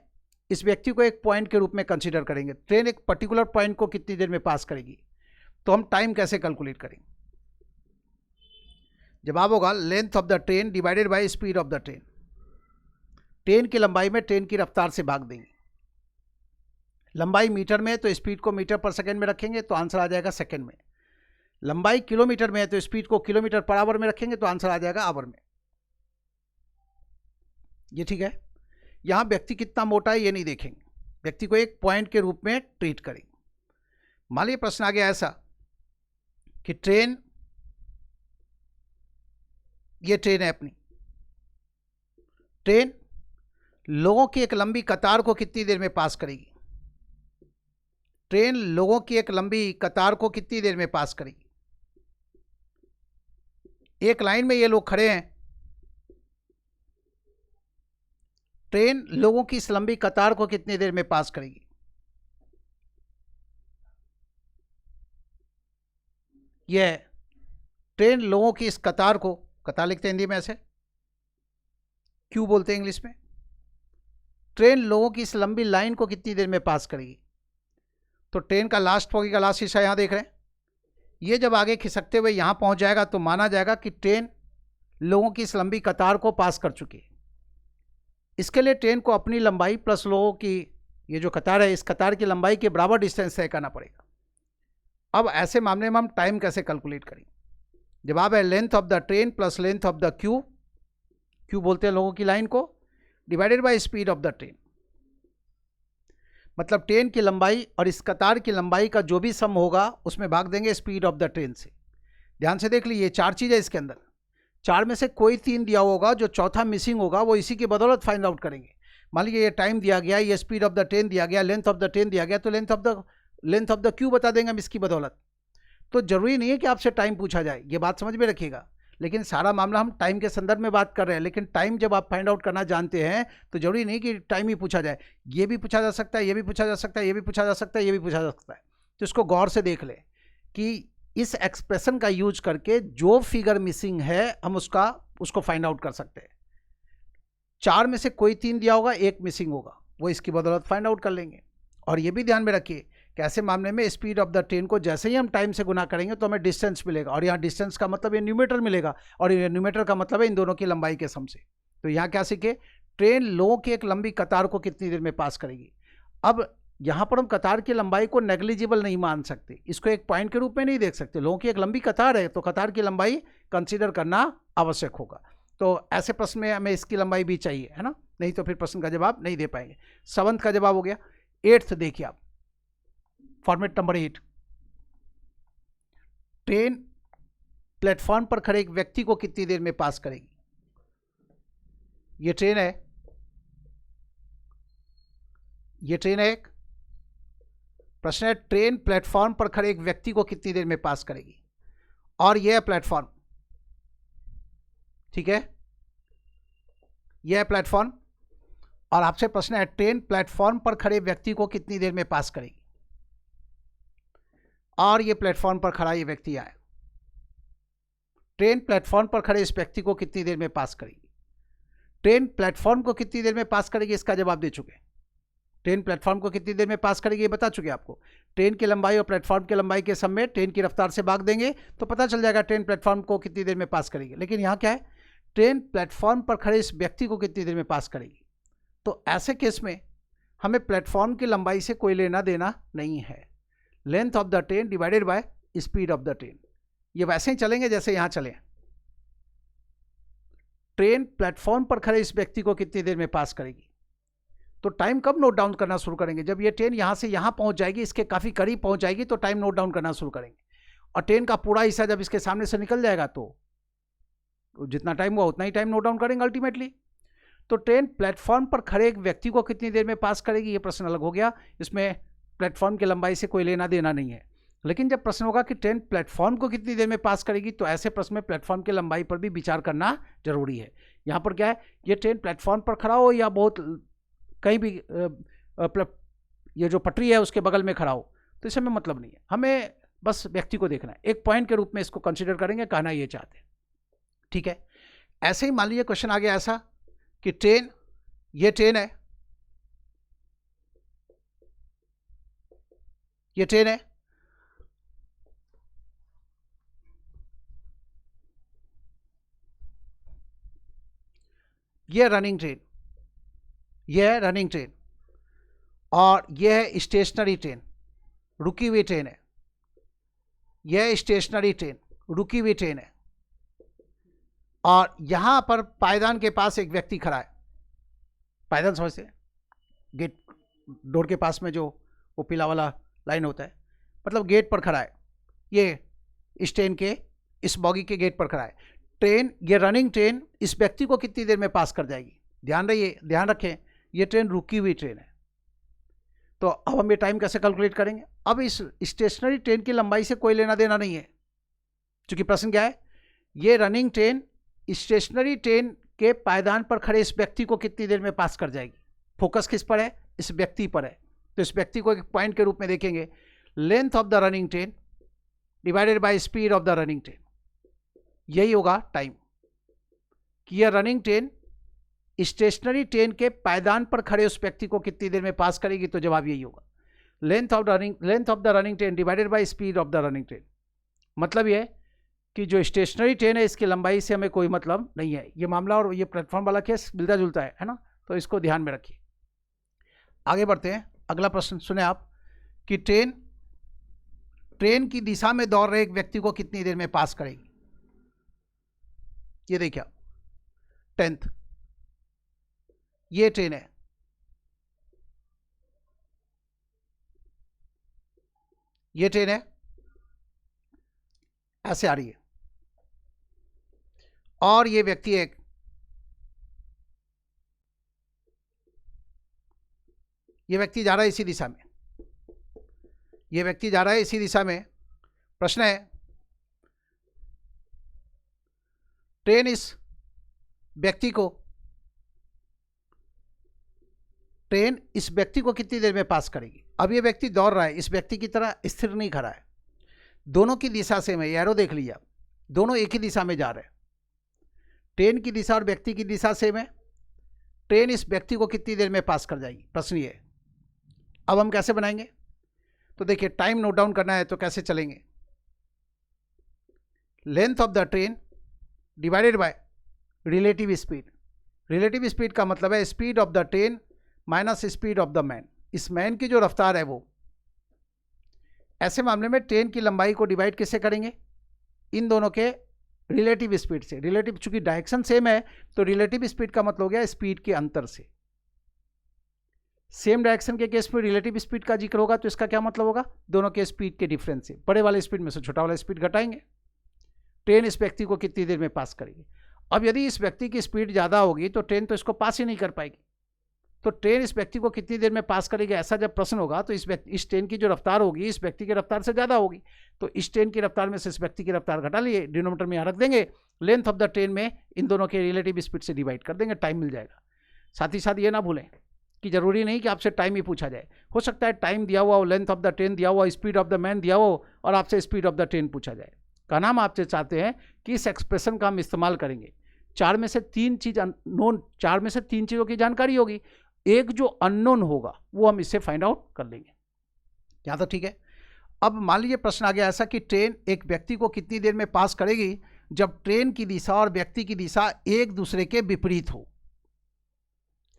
इस व्यक्ति को एक पॉइंट के रूप में कंसीडर करेंगे। ट्रेन एक पर्टिकुलर पॉइंट को कितनी देर में पास करेगी? तो हम टाइम कैसे कैलकुलेट करेंगे? जवाब होगा length of the train divided by speed of the train. Train की लंबाई में ट्रेन की रफ्तार से भाग देंगे। लंबाई मीटर में है तो स्पीड को मीटर पर सेकेंड में रखेंगे तो आंसर आ जाएगा सेकेंड में। लंबाई किलोमीटर में है तो स्पीड को किलोमीटर पर आवर में रखेंगे तो आंसर आ जाएगा आवर में। ये ठीक है। यहां व्यक्ति कितना मोटा है ये नहीं देखेंगे, व्यक्ति को एक पॉइंट के रूप में ट्रीट करेंगे। मान लीजिए प्रश्न आ गया ऐसा कि ट्रेन, ये ट्रेन है अपनी, ट्रेन लोगों की एक लंबी कतार को कितनी देर में पास करेगी? ट्रेन लोगों की एक लंबी कतार को कितनी देर में पास करेगी? एक लाइन में ये लोग खड़े हैं, ट्रेन लोगों की इस लंबी कतार को कितनी देर में पास करेगी? यह ट्रेन लोगों की इस कतार को, कतार लिखते हैं हिंदी में ऐसे, क्यों बोलते हैं इंग्लिश में, ट्रेन लोगों की इस लंबी लाइन को कितनी देर में पास करेगी? तो ट्रेन का लास्ट बॉगी का लास्ट हिस्सा यहां देख रहे हैं, ये जब आगे खिसकते हुए यहां पहुंच जाएगा तो माना जाएगा कि ट्रेन लोगों की इस लंबी कतार को पास कर चुकी है। इसके लिए ट्रेन को अपनी लंबाई प्लस लोगों की ये जो कतार है, इस कतार की लंबाई के बराबर डिस्टेंस तय करना पड़ेगा। अब ऐसे मामले में हम टाइम कैसे कैलकुलेट करेंगे? जवाब है length of the train plus length of the Q, Q बोलते हैं लोगों की लाइन को, divided by speed of the train. मतलब ट्रेन की लंबाई और इस कतार की लंबाई का जो भी सम होगा उसमें भाग देंगे स्पीड ऑफ द ट्रेन से। ध्यान से देख लीजिए, 4 चीज़ है इसके अंदर, 4 में से कोई 3 दिया होगा, जो चौथा मिसिंग होगा वो इसी की बदौलत फाइंड आउट करेंगे। मान लीजिए ये टाइम दिया गया, ये स्पीड ऑफ द ट्रेन दिया गया, लेंथ ऑफ द ट्रेन दिया गया, तो लेंथ ऑफ द क्यू बता देंगे हम इसकी बदौलत। तो जरूरी नहीं है कि आपसे टाइम पूछा जाए, ये बात समझ में रखिएगा। लेकिन सारा मामला हम टाइम के संदर्भ में बात कर रहे हैं, लेकिन टाइम जब आप फाइंड आउट करना जानते हैं तो जरूरी नहीं कि टाइम ही पूछा जाए, ये भी पूछा जा सकता है, ये भी पूछा जा सकता है, ये भी पूछा जा सकता है, ये भी पूछा जा सकता है। तो इसको गौर से देख ले कि इस एक्सप्रेशन का यूज करके जो फिगर मिसिंग है हम उसको फाइंड आउट कर सकते हैं। 4 में से कोई 3 दिया होगा, 1 मिसिंग होगा, वो इसकी बदौलत फाइंड आउट कर लेंगे। और ये भी ध्यान में रखिए कि ऐसे मामले में स्पीड ऑफ द ट्रेन को जैसे ही हम टाइम से गुना करेंगे तो हमें डिस्टेंस मिलेगा, और यहाँ डिस्टेंस का मतलब ये न्यूमीटर मिलेगा, और ये न्यूमीटर का मतलब है इन दोनों की लंबाई के सम से। तो यहाँ क्या सीखे? ट्रेन लोगों की एक लंबी कतार को कितनी देर में पास करेगी। अब यहाँ पर हम कतार की लंबाई को नेग्लिजिबल नहीं मान सकते, इसको एक पॉइंट के रूप में नहीं देख सकते। लोगों की एक लंबी कतार है तो कतार की लंबाई कंसीडर करना आवश्यक होगा। तो ऐसे प्रश्न में हमें इसकी लंबाई भी चाहिए, है ना, नहीं तो फिर प्रश्न का जवाब नहीं दे पाएंगे। 7th का जवाब हो गया। 8th देखिए आप, फॉर्मेट नंबर 8, ट्रेन प्लेटफॉर्म पर खड़े एक व्यक्ति को कितनी देर में पास करेगी। ये ट्रेन है, ये ट्रेन है एक। प्रश्न है ट्रेन प्लेटफॉर्म पर खड़े एक व्यक्ति को कितनी देर में पास करेगी, और यह है प्लेटफॉर्म, ठीक है, यह है प्लेटफॉर्म, और आपसे प्रश्न है ट्रेन प्लेटफॉर्म पर खड़े व्यक्ति को कितनी देर में पास करेगी, और यह प्लेटफॉर्म पर खड़ा ये व्यक्ति आए। ट्रेन प्लेटफॉर्म पर खड़े इस व्यक्ति को कितनी देर में पास करेगी। ट्रेन प्लेटफॉर्म को कितनी देर में पास करेगी इसका जवाब दे चुके। ट्रेन प्लेटफॉर्म को कितनी देर में पास करेगी ये बता चुके आपको। ट्रेन की लंबाई और प्लेटफॉर्म की लंबाई के सम में ट्रेन की रफ्तार से भाग देंगे तो पता चल जाएगा ट्रेन प्लेटफॉर्म को कितनी देर में पास करेगी। लेकिन यहाँ क्या है, ट्रेन प्लेटफॉर्म पर खड़े इस व्यक्ति को कितनी देर में पास करेगी। तो ऐसे केस में हमें प्लेटफॉर्म की लंबाई से कोई लेना देना नहीं है। Length of the train divided by speed of the train, ये वैसे ही चलेंगे जैसे यहाँ चले। ट्रेन प्लेटफॉर्म पर खड़े इस व्यक्ति को कितनी देर में पास करेगी, तो टाइम कब नोट डाउन करना शुरू करेंगे, जब ये ट्रेन यहाँ से यहाँ पहुँच जाएगी, इसके काफ़ी करीब पहुँच जाएगी तो टाइम नोट डाउन करना शुरू करेंगे। और ट्रेन का पूरा हिस्सा जब इसके सामने से निकल जाएगा तो जितना टाइम हुआ उतना ही टाइम नोट डाउन करेंगे अल्टीमेटली। तो ट्रेन प्लेटफॉर्म पर खड़े एक व्यक्ति को कितनी देर में पास करेगी, ये प्रश्न अलग हो गया, इसमें प्लेटफॉर्म की लंबाई से कोई लेना देना नहीं है। लेकिन जब प्रश्न होगा कि ट्रेन प्लेटफॉर्म को कितनी देर में पास करेगी, तो ऐसे प्रश्न में प्लेटफॉर्म की लंबाई पर भी विचार करना जरूरी है। यहाँ पर क्या है, ये ट्रेन प्लेटफॉर्म पर खड़ा हो या बहुत कहीं भी ये जो पटरी है उसके बगल में खड़ा हो, तो इससे हमें मतलब नहीं है, हमें बस व्यक्ति को देखना है। एक पॉइंट के रूप में इसको कंसिडर करेंगे, कहना ये चाहते हैं, ठीक है। ऐसे ही मान लीजिए क्वेश्चन आ गया ऐसा कि ट्रेन, ये ट्रेन है, ये ट्रेन है, ये रनिंग ट्रेन, यह है रनिंग ट्रेन, और यह है स्टेशनरी ट्रेन, रुकी हुई ट्रेन है। यह स्टेशनरी ट्रेन, रुकी हुई ट्रेन है, और यहां पर पायदान के पास एक व्यक्ति खड़ा है। पायदान समझते हैं, गेट डोर के पास में जो वो पीला वाला लाइन होता है, मतलब गेट पर खड़ा है, ये इस ट्रेन के इस बॉगी के गेट पर खड़ा है। ट्रेन, ये रनिंग ट्रेन इस व्यक्ति को कितनी देर में पास कर जाएगी। ध्यान रखें, ये ट्रेन रुकी हुई ट्रेन है। तो अब हम ये टाइम कैसे कैलकुलेट करेंगे। अब इस स्टेशनरी ट्रेन की लंबाई से कोई लेना देना नहीं है, क्योंकि प्रश्न क्या है, ये रनिंग ट्रेन स्टेशनरी ट्रेन के पायदान पर खड़े इस व्यक्ति को कितनी देर में पास कर जाएगी। फोकस किस पर है, इस व्यक्ति पर है, तो इस व्यक्ति को एक पॉइंट के रूप में देखेंगे। Length of the running train divided by speed of the running train, यही होगा टाइम, कि यह रनिंग ट्रेन स्टेशनरी ट्रेन के पायदान पर खड़े उस व्यक्ति को कितनी देर में पास करेगी, तो जवाब यही होगा, length of the running train divided by speed of the running train. मतलब ये कि जो स्टेशनरी ट्रेन है इसकी लंबाई से हमें कोई मतलब नहीं है। ये मामला और ये प्लेटफॉर्म वाला केस मिलता जुलता है ना, तो इसको ध्यान में रखिए। आगे बढ़ते हैं, अगला प्रश्न सुने आप कि ट्रेन की दिशा में दौड़ रहे एक व्यक्ति को कितनी देर में पास करेगी। ये देखिए 10th, ये ट्रेन है, ये ट्रेन है, ऐसे आ रही है, और ये व्यक्ति एक, ये व्यक्ति जा रहा है इसी दिशा में, ये व्यक्ति जा रहा है इसी दिशा में। प्रश्न है ट्रेन इस व्यक्ति को कितनी देर में पास करेगी। अब ये व्यक्ति दौड़ रहा है, इस व्यक्ति की तरह स्थिर नहीं खड़ा है, दोनों की दिशा से में, एरो देख लीजिए आप, दोनों एक ही दिशा में जा रहे हैं। ट्रेन की दिशा और व्यक्ति की दिशा से में, ट्रेन इस व्यक्ति को कितनी देर में पास कर जाएगी, प्रश्न ये है। अब हम कैसे बनाएंगे, तो देखिए टाइम नोट डाउन करना है तो कैसे चलेंगे। Length of the train divided by relative speed. Relative speed का मतलब है speed of the train minus speed of the man. इस मैन की जो रफ्तार है वो, ऐसे मामले में ट्रेन की लंबाई को डिवाइड किससे करेंगे? इन दोनों के रिलेटिव स्पीड से। रिलेटिव, चूंकि डायरेक्शन सेम है तो रिलेटिव स्पीड का मतलब हो गया स्पीड के अंतर से। सेम डायरेक्शन के केस में रिलेटिव स्पीड का जिक्र होगा तो इसका क्या मतलब होगा? दोनों के स्पीड के डिफरेंस से। बड़े वाले स्पीड में से छोटा वाला स्पीड घटाएंगे। ट्रेन इस व्यक्ति को कितनी देर में पास करेगी? अब यदि इस व्यक्ति की स्पीड ज़्यादा होगी तो ट्रेन तो इसको पास ही नहीं कर पाएगी। तो ट्रेन इस व्यक्ति को कितनी देर में पास करेगी, ऐसा जब प्रश्न होगा तो इस ट्रेन की जो रफ्तार होगी इस व्यक्ति की रफ्तार से ज़्यादा होगी, तो इस ट्रेन की रफ्तार में से इस व्यक्ति की रफ्तार घटा लिए, डिनोमीटर में यहाँ रख देंगे, लेंथ ऑफ द ट्रेन में इन दोनों के रिलेटिव स्पीड से डिवाइड कर देंगे, टाइम मिल जाएगा। साथ ही साथ ये ना भूलें कि जरूरी नहीं कि आपसे टाइम ही पूछा जाए, हो सकता है टाइम दिया हुआ हो, लेंथ ऑफ द ट्रेन दिया हुआ, स्पीड ऑफ द मैन दिया हो और आपसे स्पीड ऑफ द ट्रेन पूछा जाए। का नाम आपसे चाहते हैं कि इस एक्सप्रेशन का हम इस्तेमाल करेंगे। चार में से तीन चीज़ों की जानकारी होगी, एक जो अननोन होगा वो हम इससे फाइंड आउट कर लेंगे। यहाँ तो ठीक है। अब मान लीजिए प्रश्न आ गया ऐसा कि ट्रेन एक व्यक्ति को कितनी देर में पास करेगी जब ट्रेन की दिशा और व्यक्ति की दिशा एक दूसरे के विपरीत हो।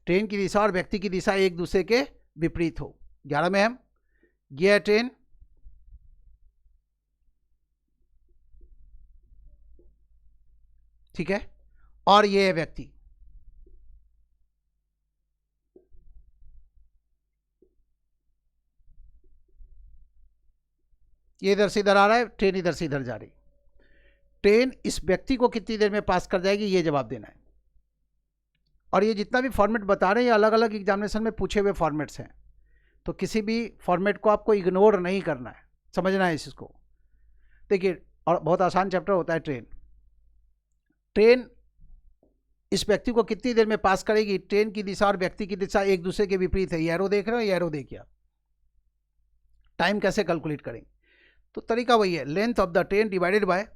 ट्रेन की दिशा और व्यक्ति की दिशा एक दूसरे के विपरीत हो। 11 में हम ये है ट्रेन, ठीक है, और ये है व्यक्ति। ये इधर से इधर आ रहा है, ट्रेन इधर से इधर जा रही। ट्रेन इस व्यक्ति को कितनी देर में पास कर जाएगी, ये जवाब देना है। और ये जितना भी फॉर्मेट बता रहे हैं ये अलग अलग एग्जामिनेशन में पूछे हुए फॉर्मेट्स हैं, तो किसी भी फॉर्मेट को आपको इग्नोर नहीं करना है, समझना है इसको। देखिए, और बहुत आसान चैप्टर होता है ट्रेन। ट्रेन इस व्यक्ति को कितनी देर में पास करेगी? ट्रेन की दिशा और व्यक्ति की दिशा एक दूसरे के विपरीत है। ये एरो देख रहे हो, ये एरो देखिए आप। टाइम कैसे कैलकुलेट करेंगे? तो तरीका वही है, length of the train divided by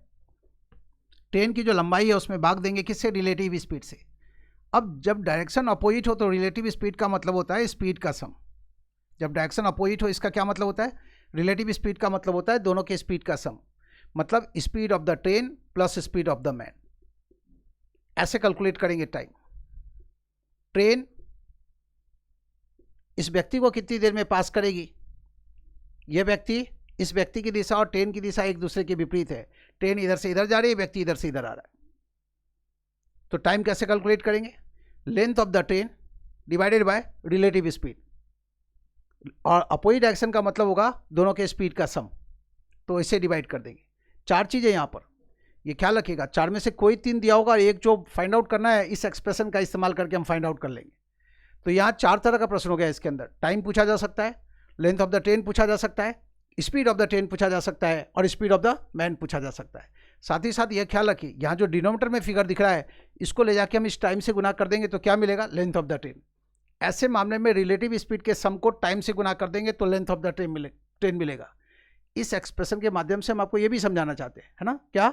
train की जो लंबाई है उसमें भाग देंगे किससे? रिलेटिव स्पीड से। अब जब डायरेक्शन अपोजिट हो तो रिलेटिव स्पीड का मतलब होता है स्पीड का सम। जब डायरेक्शन अपोजिट हो इसका क्या मतलब होता है? रिलेटिव स्पीड का मतलब होता है दोनों के स्पीड का सम, मतलब speed of the train plus speed of the man. ऐसे कैलकुलेट करेंगे टाइम। ट्रेन इस व्यक्ति को कितनी देर में पास करेगी? यह व्यक्ति, इस व्यक्ति की दिशा और ट्रेन की दिशा एक दूसरे के विपरीत है। ट्रेन इधर से इधर जा रही है, व्यक्ति इधर से इधर आ रहा है। तो टाइम कैसे कैलकुलेट करेंगे? Length of the train divided by relative speed, और अपोजिट डायरेक्शन का मतलब होगा दोनों के स्पीड का सम, तो इसे डिवाइड कर देंगे। चार चीज़ें यहाँ पर, ये ख्याल रखिएगा, चार में से कोई तीन दिया होगा, एक जो फाइंड आउट करना है इस एक्सप्रेशन का इस्तेमाल करके हम फाइंड आउट कर लेंगे। तो यहाँ चार तरह का प्रश्न हो गया इसके अंदर। टाइम पूछा जा सकता है, लेंथ ऑफ द ट्रेन पूछा जा सकता है, स्पीड ऑफ द ट्रेन पूछा जा सकता है, और स्पीड ऑफ द मैन पूछा जा सकता है। साथ ही साथ यह ख्याल रखिए, यहाँ जो डिनोमीटर में फिगर दिख रहा है इसको ले जाके हम इस टाइम से गुना कर देंगे तो क्या मिलेगा? Length of the train. ऐसे मामले में रिलेटिव स्पीड के सम को टाइम से गुना कर देंगे तो लेंथ ऑफ द ट्रेन मिलेगा। इस एक्सप्रेशन के माध्यम से हम आपको ये भी समझाना चाहते हैं, है ना, क्या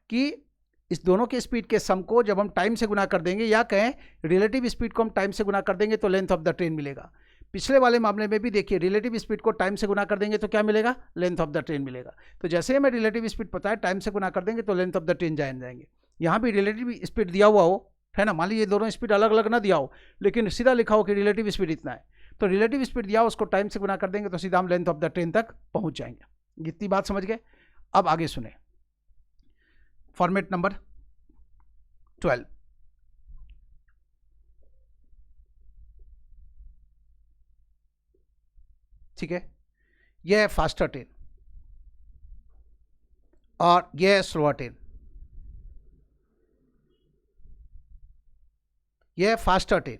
कि इस दोनों के स्पीड के सम को जब हम टाइम से गुना कर देंगे, या कहें रिलेटिव स्पीड को हम टाइम से गुना कर देंगे तो लेंथ ऑफ द ट्रेन मिलेगा। पिछले वाले मामले में भी देखिए, रिलेटिव स्पीड को टाइम से गुना कर देंगे तो क्या मिलेगा? लेंथ ऑफ द ट्रेन मिलेगा। तो जैसे हमें रिलेटिव स्पीड पता है, टाइम से गुना कर देंगे तो लेंथ ऑफ द ट्रेन जान जाएंगे। यहाँ भी रिलेटिव स्पीड दिया हुआ हो, है ना, मान लीजिए दोनों स्पीड अलग अलग ना दिया हो, लेकिन सीधा लिखा हो कि रिलेटिव स्पीड इतना है, तो रिलेटिव स्पीड दिया हो उसको टाइम से गुना कर देंगे तो सीधा हम लेंथ ऑफ द ट्रेन तक पहुँच जाएंगे। इतनी बात समझ गए? अब आगे सुने फॉर्मेट नंबर 12। ठीक है, यह है फास्टर ट्रेन और यह है स्लोअर ट्रेन। यह है फास्टर ट्रेन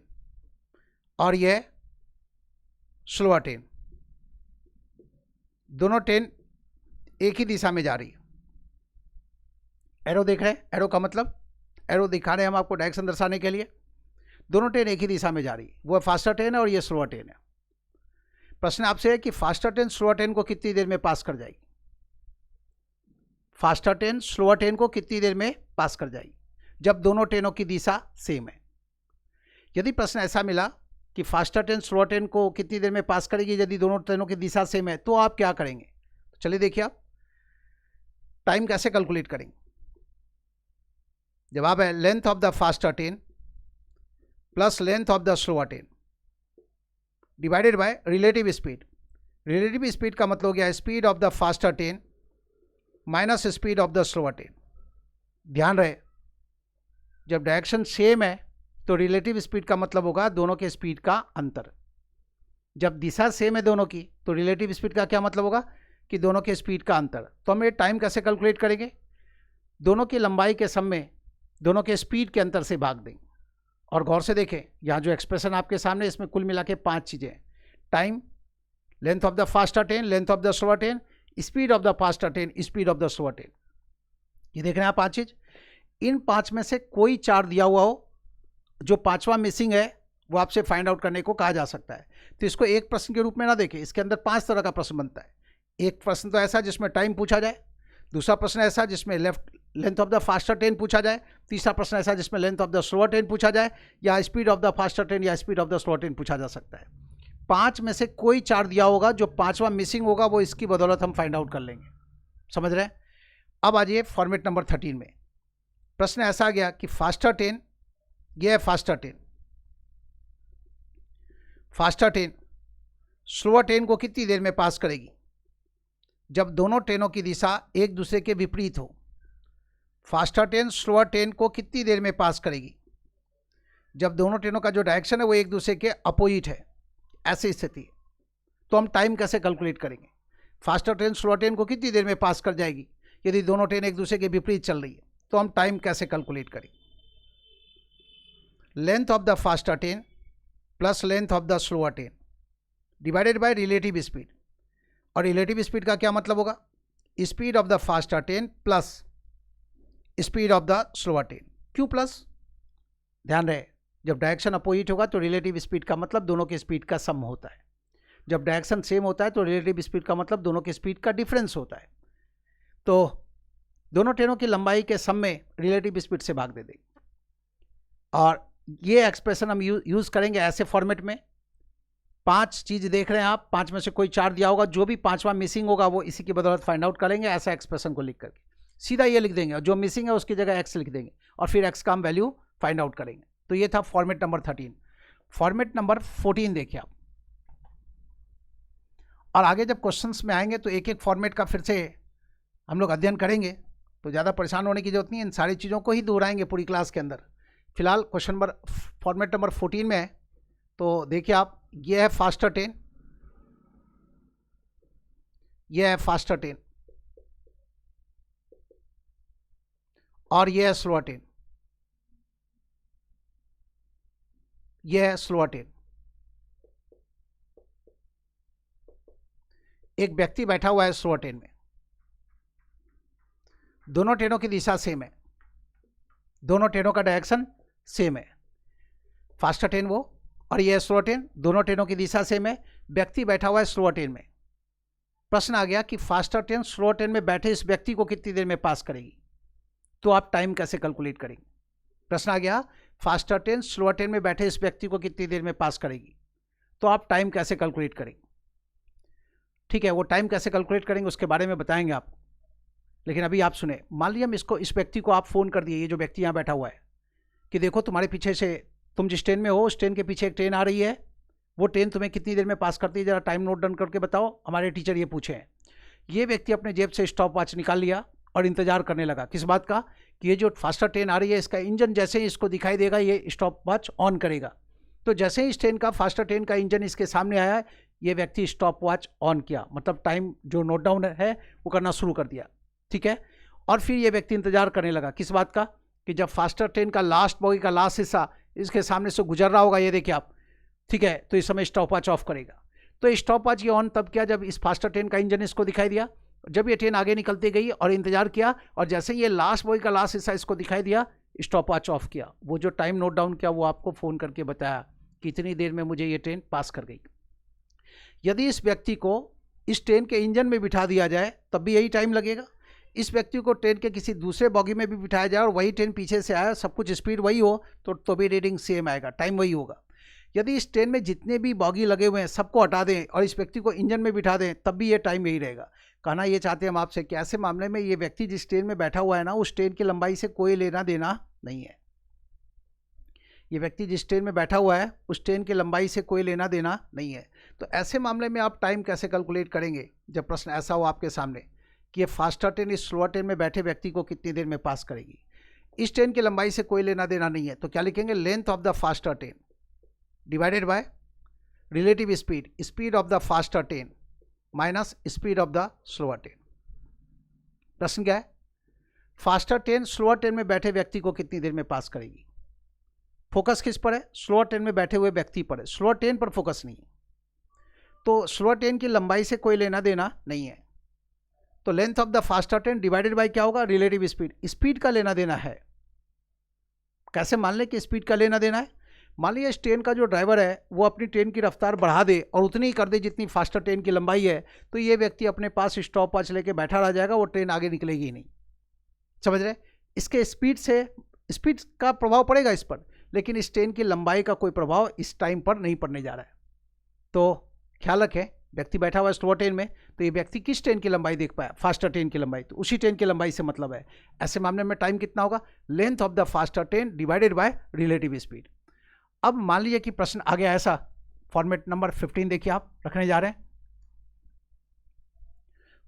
और यह है स्लोअर ट्रेन। दोनों ट्रेन एक ही दिशा में जा रही है। एरो देख रहे हैं? एरो का मतलब, एरो दिखा रहे हैं हम आपको डायरेक्शन दर्शाने के लिए। दोनों ट्रेन एक ही दिशा में जा रही है, वो फास्टर ट्रेन है और ये स्लोअर ट्रेन है। प्रश्न आपसे है कि फास्टर ट्रेन स्लोअर ट्रेन को कितनी देर में पास कर जाएगी? फास्टर ट्रेन स्लोअर ट्रेन को कितनी देर में पास कर जाएगी जब दोनों ट्रेनों की दिशा सेम है? यदि प्रश्न ऐसा मिला कि फास्टर ट्रेन स्लोअर ट्रेन को कितनी देर में पास करेगी यदि दोनों ट्रेनों की दिशा सेम है, तो आप क्या करेंगे? तो चलिए देखिए, आप टाइम कैसे कैलकुलेट करेंगे। जवाब है length of the faster train plus length of the slower train divided by relative speed. Relative speed का मतलब हो गया speed of the faster train minus speed of the slower train. ध्यान रहे, जब डायरेक्शन सेम है तो रिलेटिव स्पीड का मतलब होगा दोनों के स्पीड का अंतर। जब दिशा सेम है दोनों की तो रिलेटिव स्पीड का क्या मतलब होगा कि दोनों के स्पीड का अंतर। तो हम ये टाइम कैसे कैलकुलेट करेंगे, दोनों की लंबाई के सम में दोनों के स्पीड के अंतर से भाग देंगे। और गौर से देखें, यहाँ जो एक्सप्रेशन आपके सामने इसमें कुल मिला के 5 चीज़ें हैं। Time, length of the faster train, length of the slower train, speed of the faster train, speed of the slower train. ये देख रहे हैं आप 5 चीज़। इन 5 में से कोई 4 दिया हुआ हो, जो 5वां मिसिंग है वो आपसे फाइंड आउट करने को कहा जा सकता है। तो इसको एक प्रश्न के रूप में ना देखें, इसके अंदर 5 तरह का प्रश्न बनता है। एक प्रश्न तो ऐसा जिसमें टाइम पूछा जाए, दूसरा प्रश्न ऐसा जिसमें length of the faster train पूछा जाए, तीसरा प्रश्न ऐसा जिसमें length of the slower train पूछा जाए, या speed of the faster train या speed of the slower train पूछा जा सकता है। 5 में से कोई 4 दिया होगा, जो 5वां मिसिंग होगा वो इसकी बदौलत हम फाइंड आउट कर लेंगे। समझ रहे हैं। अब आ जाइए फॉर्मेट नंबर 13 में। प्रश्न ऐसा आ गया कि फास्टर ट्रेन, यह है faster train, faster train slower train को कितनी देर में पास करेगी जब दोनों ट्रेनों की दिशा एक दूसरे के विपरीत हो। फास्टर ट्रेन स्लोअर ट्रेन को कितनी देर में पास करेगी जब दोनों ट्रेनों का जो डायरेक्शन है वो एक दूसरे के अपोजिट है। ऐसी स्थिति है तो हम टाइम कैसे कैलकुलेट करेंगे। फास्टर ट्रेन स्लोअर ट्रेन को कितनी देर में पास कर जाएगी यदि दोनों ट्रेन एक दूसरे के विपरीत चल रही है, तो हम टाइम कैसे कैलकुलेट करेंगे। Length of the faster train plus length of the slower train divided by relative speed. और रिलेटिव स्पीड का क्या मतलब होगा, speed of the faster train plus speed of the slower train. क्यों प्लस, ध्यान रहे, जब डायरेक्शन अपोजिट होगा तो रिलेटिव स्पीड का मतलब दोनों के स्पीड का सम होता है। जब डायरेक्शन सेम होता है तो रिलेटिव स्पीड का मतलब दोनों के स्पीड का डिफरेंस होता है। तो दोनों ट्रेनों की लंबाई के सम में रिलेटिव स्पीड से भाग दे देंगे। और ये एक्सप्रेशन हम यूज़ करेंगे ऐसे फॉर्मेट में। 5 चीज़ देख रहे हैं आप, 5 में से कोई 4 दिया होगा, जो भी 5वां मिसिंग होगा वो इसी की बदौलत फाइंड आउट करेंगे। ऐसा एक्सप्रेशन को लिख करके सीधा ये लिख देंगे और जो मिसिंग है उसकी जगह x लिख देंगे और फिर x का हम वैल्यू फाइंड आउट करेंगे। तो ये था फॉर्मेट नंबर 13। फॉर्मेट नंबर 14 देखिए आप। और आगे जब क्वेश्चंस में आएंगे तो एक एक फॉर्मेट का फिर से हम लोग अध्ययन करेंगे, तो ज़्यादा परेशान होने की जरूरत नहीं है, इन सारी चीज़ों को ही दोहराएंगे पूरी क्लास के अंदर। फिलहाल क्वेश्चन नंबर फॉर्मेट नंबर 14 में है। तो देखिए आप, ये है फास्टर ट्रेन, ये है फास्टर ट्रेन और ये है स्लोअर ट्रेन, ये है स्लोअर ट्रेन। एक व्यक्ति बैठा हुआ है स्लोअर ट्रेन में, दोनों ट्रेनों की दिशा सेम है, दोनों ट्रेनों का डायरेक्शन सेम है। फास्टर ट्रेन वो और ये स्लोअर ट्रेन, दोनों ट्रेनों की दिशा सेम है, व्यक्ति बैठा हुआ है स्लोअर ट्रेन में। प्रश्न आ गया कि फास्टर ट्रेन स्लोअर ट्रेन में बैठे इस व्यक्ति को कितनी देर में पास करेगी, तो आप टाइम कैसे कैलकुलेट करेंगे। प्रश्न आ गया फास्टर ट्रेन स्लोअर ट्रेन में बैठे इस व्यक्ति को कितनी देर में पास करेगी, तो आप टाइम कैसे कैलकुलेट करेंगे। ठीक है, वो टाइम कैसे कैलकुलेट करेंगे उसके बारे में बताएंगे आपको, लेकिन अभी आप सुने। मान लिया हम इसको, इस व्यक्ति को आप फ़ोन कर दिए, ये जो व्यक्ति यहाँ बैठा हुआ है, कि देखो तुम्हारे पीछे से, तुम जिस ट्रेन में हो उस ट्रेन के पीछे एक ट्रेन आ रही है, वो ट्रेन तुम्हें कितनी देर में पास करती है, ज़रा टाइम नोट डाउन करके बताओ, हमारे टीचर ये पूछे हैं। ये व्यक्ति अपने जेब से स्टॉप वॉच निकाल लिया और इंतजार करने लगा, किस बात का, कि ये जो फास्टर ट्रेन आ रही है इसका इंजन जैसे ही इसको दिखाई देगा ये स्टॉप वॉच ऑन करेगा। तो जैसे ही इस ट्रेन का, फास्टर ट्रेन का इंजन इसके सामने आया, ये व्यक्ति स्टॉप वॉच ऑन किया, मतलब टाइम जो नोट डाउन है वो करना शुरू कर दिया। ठीक है, और फिर ये व्यक्ति इंतजार करने लगा, किस बात का, कि जब फास्टर ट्रेन का लास्ट बॉगी का लास्ट हिस्सा इसके सामने से गुजर रहा होगा, ये देखिए आप, ठीक है, तो इस समय स्टॉप वॉच ऑफ करेगा। तो स्टॉप वॉच ये ऑन तब किया जब इस फास्टर ट्रेन का इंजन इसको दिखाई दिया, जब ये ट्रेन आगे निकलती गई और इंतजार किया, और जैसे ये लास्ट बॉगी का लास्ट हिस्सा इसको दिखाई दिया, स्टॉप वॉच ऑफ किया। वो जो टाइम नोट डाउन किया वो आपको फ़ोन करके बताया कि इतनी देर में मुझे ये ट्रेन पास कर गई। यदि इस व्यक्ति को इस ट्रेन के इंजन में बिठा दिया जाए तब भी यही टाइम लगेगा। इस व्यक्ति को ट्रेन के किसी दूसरे बॉगी में भी बिठाया जाए और वही ट्रेन पीछे से आया, सब कुछ स्पीड वही हो, तो भी रीडिंग सेम आएगा, टाइम वही होगा। यदि इस ट्रेन में जितने भी बॉगी लगे हुए हैं सबको हटा दें और इस व्यक्ति को इंजन में बिठा दें तब भी ये टाइम यही रहेगा। कहना ये चाहते हैं हम आपसे कि ऐसे मामले में ये व्यक्ति जिस ट्रेन में बैठा हुआ है ना, उस ट्रेन की लंबाई से कोई लेना देना नहीं है। ये व्यक्ति जिस ट्रेन में बैठा हुआ है उस ट्रेन की लंबाई से कोई लेना देना नहीं है। तो ऐसे मामले में आप टाइम कैसे कैलकुलेट करेंगे जब प्रश्न ऐसा हो आपके सामने कि ये फास्टर ट्रेन इस स्लोअर ट्रेन में बैठे व्यक्ति को कितनी देर में पास करेगी। इस ट्रेन की लंबाई से कोई लेना देना नहीं है, तो क्या लिखेंगे, length of the faster train divided by relative speed, speed of the faster train minus speed of the slower train. प्रश्न क्या है, फास्टर ट्रेन स्लोअर ट्रेन में बैठे व्यक्ति को कितनी देर में पास करेगी। फोकस किस पर है, स्लोअर ट्रेन में बैठे हुए व्यक्ति पर है, स्लोअर ट्रेन पर फोकस नहीं है। तो स्लोअर ट्रेन की लंबाई से कोई लेना देना नहीं है, तो length of the faster train divided bye क्या होगा, रिलेटिव स्पीड, स्पीड का लेना देना है। कैसे मान लें कि स्पीड का लेना देना है, मान लीजिए इस ट्रेन का जो ड्राइवर है वो अपनी ट्रेन की रफ्तार बढ़ा दे और उतनी ही कर दे जितनी फास्टर ट्रेन की लंबाई है, तो ये व्यक्ति अपने पास स्टॉप वॉच लेके बैठा रह जाएगा, वो ट्रेन आगे निकलेगी ही नहीं। समझ रहे, इसके स्पीड का प्रभाव पड़ेगा इस पर, लेकिन इस ट्रेन की लंबाई का कोई प्रभाव इस टाइम पर नहीं पड़ने जा रहा है। तो ख्याल रखें, व्यक्ति बैठा हुआ है स्लोअर ट्रेन में, तो ये व्यक्ति किस ट्रेन की लंबाई देख पाया, फास्टर ट्रेन की लंबाई, तो उसी ट्रेन की लंबाई से मतलब है। ऐसे मामले में टाइम कितना होगा, length of the faster train divided by relative speed. अब मान लीजिए कि प्रश्न आ गया ऐसा, फॉर्मेट नंबर 15 देखिए आप रखने जा रहे हैं।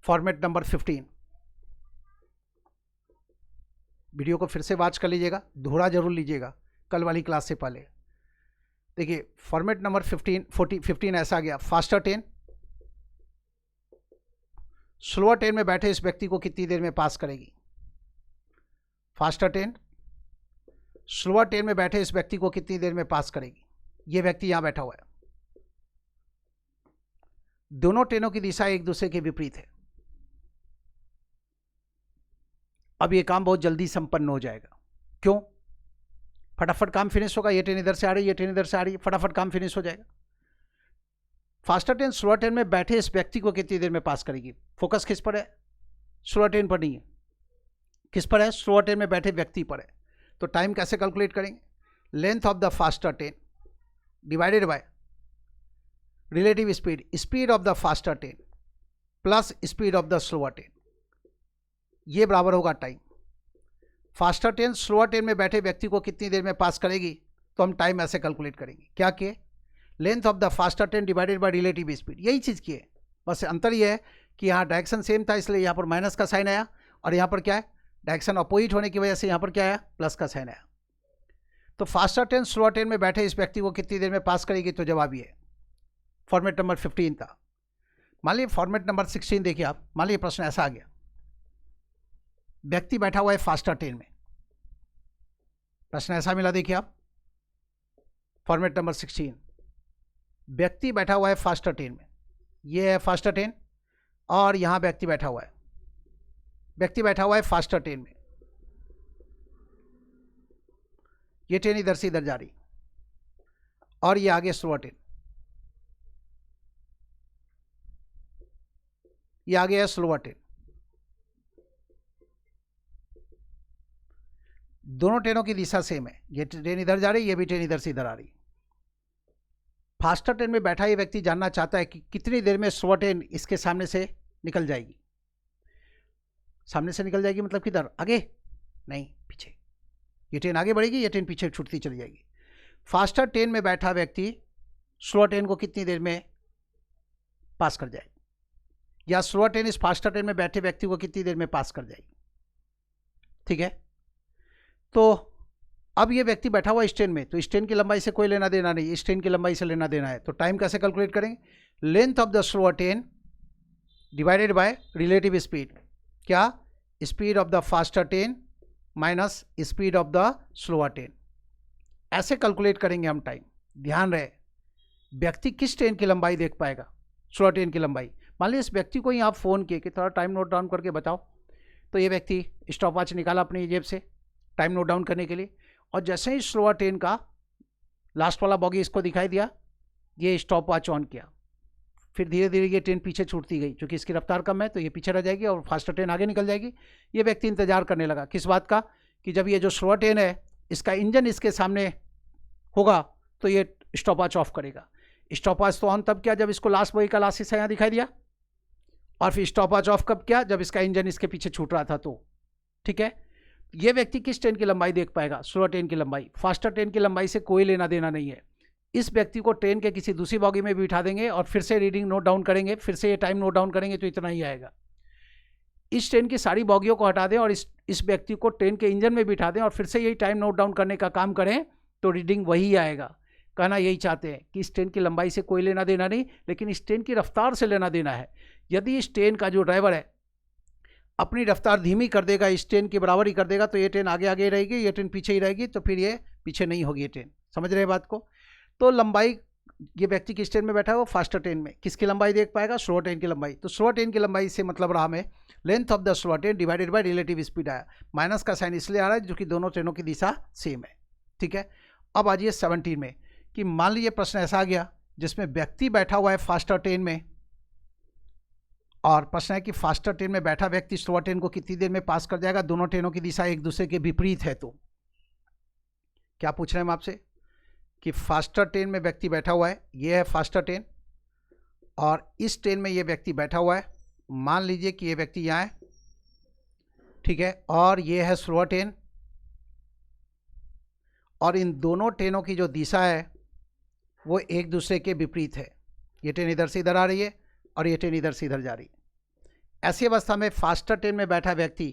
फॉर्मेट नंबर 15, वीडियो को फिर से वॉच कर लीजिएगा, दोहरा जरूर लीजिएगा कल वाली क्लास से पहले। देखिए फॉर्मेट नंबर 15 ऐसा गया, फास्टर ट्रेन स्लोअर ट्रेन में बैठे इस व्यक्ति को कितनी देर में पास करेगी। फास्टर ट्रेन स्लोअर ट्रेन में बैठे इस व्यक्ति को कितनी देर में पास करेगी। ये व्यक्ति यहां बैठा हुआ है, दोनों ट्रेनों की दिशा एक दूसरे के विपरीत है। अब ये काम बहुत जल्दी संपन्न हो जाएगा, क्यों, फटाफट काम फिनिश होगा। ये ट्रेन इधर से आ रही है, ये ट्रेन इधर से आ रही है, फटाफट काम फिनिश हो जाएगा। फास्टर ट्रेन स्लोअर ट्रेन में बैठे इस व्यक्ति को कितनी देर में पास करेगी। फोकस किस पर है, स्लोअर ट्रेन पर नहीं है, किस पर है, स्लोअर ट्रेन में बैठे व्यक्ति पर है। तो टाइम कैसे कैलकुलेट करेंगे, length of the faster train divided by relative speed, speed of the faster train plus speed of the slower train, ये बराबर होगा time. Faster train slower train में बैठे व्यक्ति को कितनी देर में पास करेगी, तो हम टाइम ऐसे कैलकुलेट करेंगे, क्या किए, length of the faster train divided by relative speed, यही चीज़ किए, बस अंतर ये है कि यहाँ डायरेक्शन सेम था इसलिए यहाँ पर माइनस का साइन आया, और यहाँ पर क्या है, डायरेक्शन अपोजिट होने की वजह से यहाँ पर क्या आया, प्लस का साइन आया। तो फास्टर ट्रेन स्लोअर ट्रेन में बैठे इस व्यक्ति को कितनी देर में पास करेगी, तो जवाब ये फॉर्मेट नंबर 15 था। मान लीजिए फॉर्मेट नंबर 16 देखिए आप, मान लीजिए प्रश्न ऐसा आ गया, व्यक्ति बैठा हुआ है फास्टर ट्रेन में, प्रश्न ऐसा मिला, देखिए आप फॉर्मेट नंबर 16, व्यक्ति बैठा हुआ है फास्टर ट्रेन में, ये है फास्टर ट्रेन और यहां व्यक्ति बैठा हुआ है, व्यक्ति बैठा हुआ है फास्टर ट्रेन में, ये ट्रेन इधर से इधर जा रही और ये आगे स्लोअर ट्रेन, ये आगे है स्लोअर ट्रेन। दोनों ट्रेनों की दिशा सेम है, ये ट्रेन इधर जा रही, ये भी ट्रेन इधर से इधर आ रही। फास्टर ट्रेन में बैठा ये व्यक्ति जानना चाहता है कि कितनी देर में स्लोअर ट्रेन इसके सामने से निकल जाएगी। सामने से निकल जाएगी मतलब किधर, आगे नहीं, पीछे। ये ट्रेन आगे बढ़ेगी, ये ट्रेन पीछे छूटती चली जाएगी। फास्टर ट्रेन में बैठा व्यक्ति स्लोअर ट्रेन को कितनी देर में पास कर जाएगी, या स्लोअर ट्रेन इस फास्टर ट्रेन में बैठे व्यक्ति को कितनी देर में पास कर जाएगी। ठीक है, तो अब ये व्यक्ति बैठा हुआ इस ट्रेन में, तो इस ट्रेन की लंबाई से कोई लेना देना नहीं, इस ट्रेन की लंबाई से लेना देना है। तो टाइम कैसे कैलकुलेट करेंगे, length of the slower train divided by relative speed, क्या, speed of the faster train minus speed of the slower train, ऐसे कैलकुलेट करेंगे हम टाइम। ध्यान रहे, व्यक्ति किस ट्रेन की लंबाई देख पाएगा, स्लोअर ट्रेन की लंबाई। मान लीजिए इस व्यक्ति को ही आप फ़ोन किए कि थोड़ा टाइम नोट डाउन करके बताओ, तो ये व्यक्ति स्टॉप वॉच निकाला अपनी जेब से टाइम नोट डाउन करने के लिए, और जैसे ही स्लोअर ट्रेन का लास्ट वाला बॉगी इसको दिखाई दिया, ये स्टॉप वॉच ऑन किया, फिर धीरे धीरे ये ट्रेन पीछे छूटती गई, क्योंकि इसकी रफ्तार कम है तो ये पीछे रह जाएगी और फास्टर ट्रेन आगे निकल जाएगी। ये व्यक्ति इंतजार करने लगा, किस बात का, कि जब ये जो स्लोअर ट्रेन है इसका इंजन इसके सामने होगा तो ये स्टॉप वॉच ऑफ करेगा। स्टॉप वॉच तो ऑन तब किया जब इसको लास्ट बॉगी का लास्ट हिस्सा यहाँ दिखाई दिया, और फिर स्टॉप वॉच ऑफ कब किया, जब इसका इंजन इसके पीछे छूट रहा था। तो ठीक है, ये व्यक्ति किस ट्रेन की लंबाई देख पाएगा? स्लोअर ट्रेन की लंबाई। फास्टर ट्रेन की लंबाई से कोई लेना देना नहीं है। इस व्यक्ति को ट्रेन के किसी दूसरी बॉगी में भी बिठा देंगे और फिर से रीडिंग नोट डाउन करेंगे, फिर से ये टाइम नोट डाउन करेंगे तो इतना ही आएगा। इस ट्रेन की सारी बॉगियों को हटा दें और इस व्यक्ति को ट्रेन के इंजन में बिठा दें और फिर से यही टाइम नोट डाउन करने का काम करें तो रीडिंग वही आएगा। कहना यही चाहते हैं कि इस ट्रेन की लंबाई से कोई लेना देना नहीं, लेकिन इस ट्रेन की रफ्तार से लेना देना है। यदि इस ट्रेन का जो ड्राइवर है अपनी रफ्तार धीमी कर देगा, इस ट्रेन के बराबर ही कर देगा, तो ये ट्रेन आगे आगे रहेगी, ये ट्रेन पीछे ही रहेगी, तो फिर ये पीछे नहीं होगी ये ट्रेन। समझ रहे हैं बात को? तो लंबाई, ये व्यक्ति किस ट्रेन में बैठा है? वो फास्टर ट्रेन में। किसकी लंबाई देख पाएगा? स्लोअर ट्रेन की लंबाई। तो स्लोअर ट्रेन की लंबाई से मतलब रहा हमें length of the slower train divided by relative speed आया। माइनस का साइन इसलिए आ रहा है जो कि दोनों ट्रेनों की दिशा सेम है। ठीक है, अब आ जाइए 17 में कि मान लीजिए प्रश्न ऐसा आ गया जिसमें व्यक्ति बैठा हुआ है फास्टर ट्रेन में और प्रश्न है कि फास्टर ट्रेन में बैठा व्यक्ति स्लोअर ट्रेन को कितनी देर में पास कर जाएगा? दोनों ट्रेनों की दिशा एक दूसरे के विपरीत है। तो क्या पूछ रहे हैं हम आपसे कि फास्टर ट्रेन में व्यक्ति बैठा हुआ है, ये है फास्टर ट्रेन, और इस ट्रेन में ये व्यक्ति बैठा हुआ है। मान लीजिए कि ये व्यक्ति यहाँ है, ठीक है, और ये है स्लोअर ट्रेन, और इन दोनों ट्रेनों की जो दिशा है वो एक दूसरे के विपरीत है। ये ट्रेन इधर से इधर आ रही है और ये ट्रेन इधर से इधर जा रही है। ऐसी अवस्था में फास्टर ट्रेन में बैठा व्यक्ति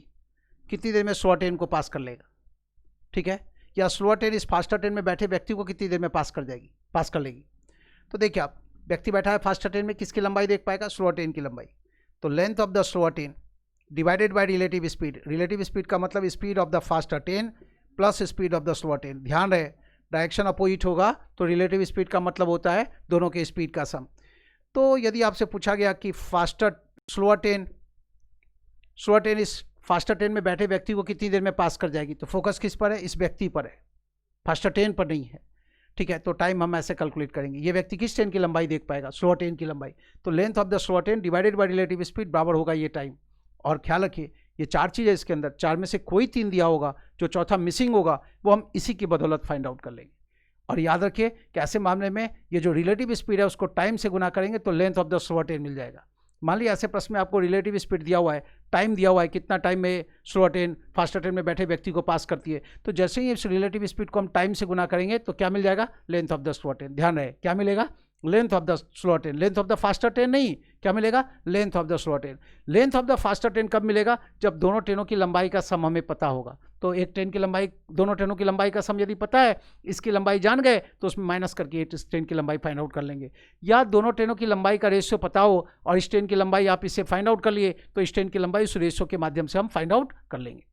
कितनी देर में स्लोअर ट्रेन को पास कर लेगा? ठीक है, या स्लोअर ट्रेन इस फास्टर ट्रेन में बैठे व्यक्ति को कितनी देर में पास कर लेगी? तो देखिए आप, व्यक्ति बैठा है फास्टर ट्रेन में, किसकी लंबाई देख पाएगा? स्लोअर ट्रेन की लंबाई। तो length of the slower train divided by relative speed. Relative speed का मतलब speed of the faster train plus speed of the slower train. ध्यान रहे डायरेक्शन अपोजिट होगा तो रिलेटिव स्पीड का मतलब होता है दोनों के स्पीड का सम। तो यदि आपसे पूछा गया कि स्लोअर ट्रेन इस फास्टर ट्रेन में बैठे व्यक्ति को कितनी देर में पास कर जाएगी, तो फोकस किस पर है? इस व्यक्ति पर है, फास्टर ट्रेन पर नहीं है। ठीक है, तो टाइम हम ऐसे कैलकुलेट करेंगे। ये व्यक्ति किस ट्रेन की लंबाई देख पाएगा? स्लोअर ट्रेन की लंबाई। तो length of the slower train divided by relative speed बराबर होगा ये टाइम। और ख्याल रखिए ये 4 चीज़ है इसके अंदर, 4 में से कोई 3 दिया होगा, जो चौथा मिसिंग होगा वो हम इसी की बदौलत फाइंड आउट कर लेंगे। और याद रखिए कि ऐसे मामले में ये जो रिलेटिव स्पीड है उसको टाइम से गुना करेंगे तो length of the slower train मिल जाएगा। मान लीजिए ऐसे प्रश्न में आपको रिलेटिव स्पीड दिया हुआ है, टाइम दिया हुआ है, कितना टाइम में स्लोअर ट्रेन फास्टर ट्रेन में बैठे व्यक्ति को पास करती है, तो जैसे ही इस रिलेटिव स्पीड को हम टाइम से गुना करेंगे तो क्या मिल जाएगा? Length of the slower train. ध्यान रहे क्या मिलेगा? Length of the slower train. Length of the faster train नहीं, क्या मिलेगा? Length of the slower train. Length of the faster train कब मिलेगा? जब दोनों ट्रेनों की लंबाई का सम हमें पता होगा। तो एक ट्रेन की लंबाई, दोनों ट्रेनों की लंबाई का सम यदि पता है, इसकी लंबाई जान गए तो उसमें माइनस करके इस ट्रेन की लंबाई फाइंड आउट कर लेंगे। या दोनों ट्रेनों की लंबाई का रेशियो पता हो और इस ट्रेन की लंबाई आप इससे फाइंड आउट कर लिए तो इस ट्रेन की लंबाई उस रेशियो के माध्यम से हम फाइंड आउट कर लेंगे।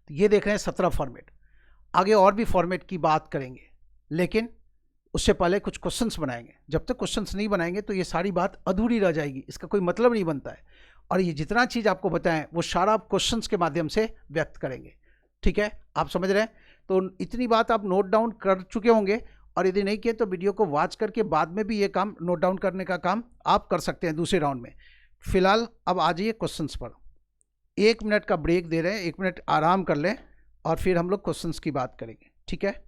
तो ये देख रहे हैं 17 फॉर्मेट। आगे और भी फॉर्मेट की बात करेंगे, लेकिन उससे पहले कुछ क्वेश्चंस बनाएंगे। जब तक क्वेश्चंस नहीं बनाएंगे तो ये सारी बात अधूरी रह जाएगी, इसका कोई मतलब नहीं बनता है। और ये जितना चीज़ आपको बताएं वो सारा आप क्वेश्चंस के माध्यम से व्यक्त करेंगे। ठीक है, आप समझ रहे हैं? तो इतनी बात आप नोट डाउन कर चुके होंगे, और यदि नहीं किए तो वीडियो को वॉच करके बाद में भी ये काम नोट डाउन करने का काम आप कर सकते हैं दूसरे राउंड में। फिलहाल अब आ जाइए क्वेश्चंस पर। 1 मिनट का ब्रेक दे रहे हैं, 1 मिनट आराम कर लें और फिर हम लोग क्वेश्चंस की बात करेंगे। ठीक है।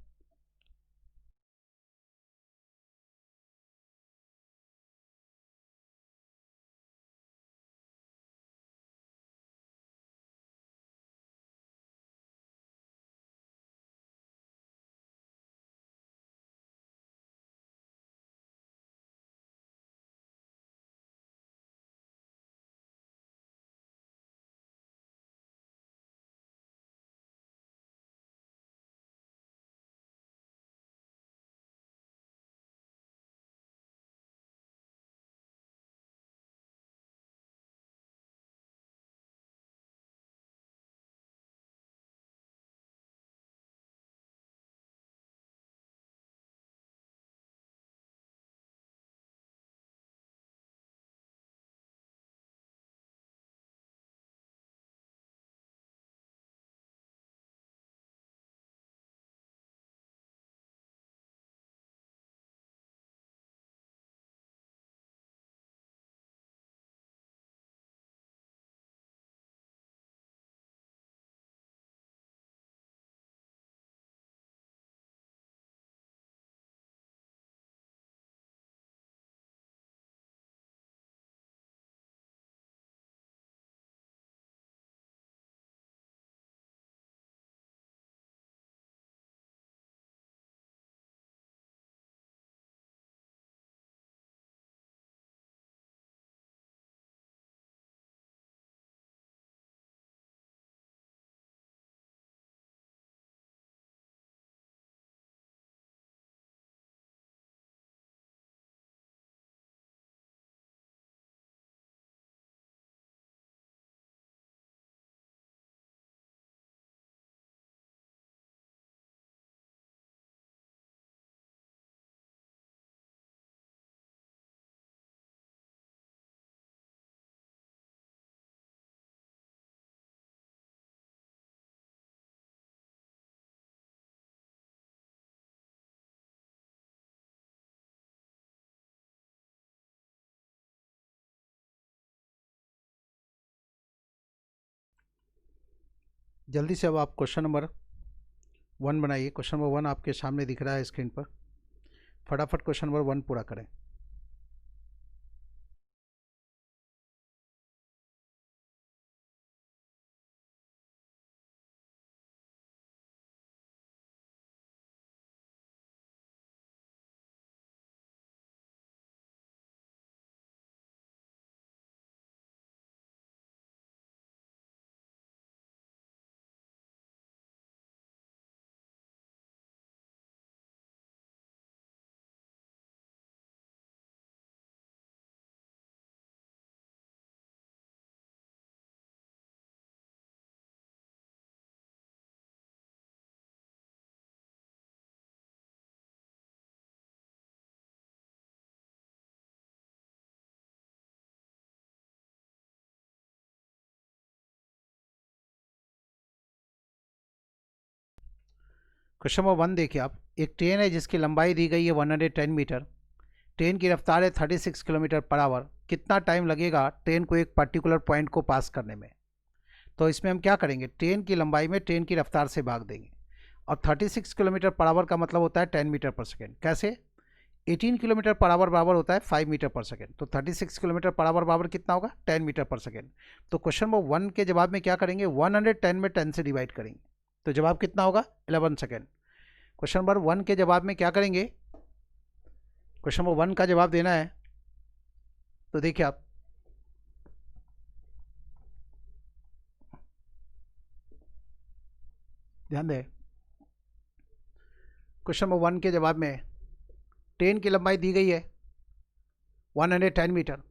जल्दी से अब आप क्वेश्चन नंबर 1 बनाइए। क्वेश्चन नंबर 1 आपके सामने दिख रहा है स्क्रीन पर। फटाफट क्वेश्चन नंबर 1 पूरा करें। क्वेश्चन नंबर 1 देखिए आप। एक ट्रेन है जिसकी लंबाई दी गई है 110 मीटर। ट्रेन की रफ्तार है 36 किलोमीटर पर आवर। कितना टाइम लगेगा ट्रेन को एक पर्टिकुलर पॉइंट को पास करने में? तो इसमें हम क्या करेंगे, ट्रेन की लंबाई में ट्रेन की रफ्तार से भाग देंगे। और 36 किलोमीटर पर आवर का मतलब होता है 10 मीटर पर सेकेंड। कैसे? 18 किलोमीटर पर आवर बराबर होता है 5 मीटर पर सेकेंड। तो 36 किलोमीटर पर आवर बराबर कितना होगा? 10 मीटर पर सेकेंड। तो क्वेश्चन नंबर 1 के जवाब में क्या करेंगे, 110 में 10 से डिवाइड करेंगे। तो जवाब कितना होगा? 11 सेकेंड। क्वेश्चन नंबर 1 के जवाब में क्या करेंगे, क्वेश्चन नंबर 1 का जवाब देना है। तो देखिए आप, ध्यान दें। क्वेश्चन नंबर 1 के जवाब में ट्रेन की लंबाई दी गई है 110 मीटर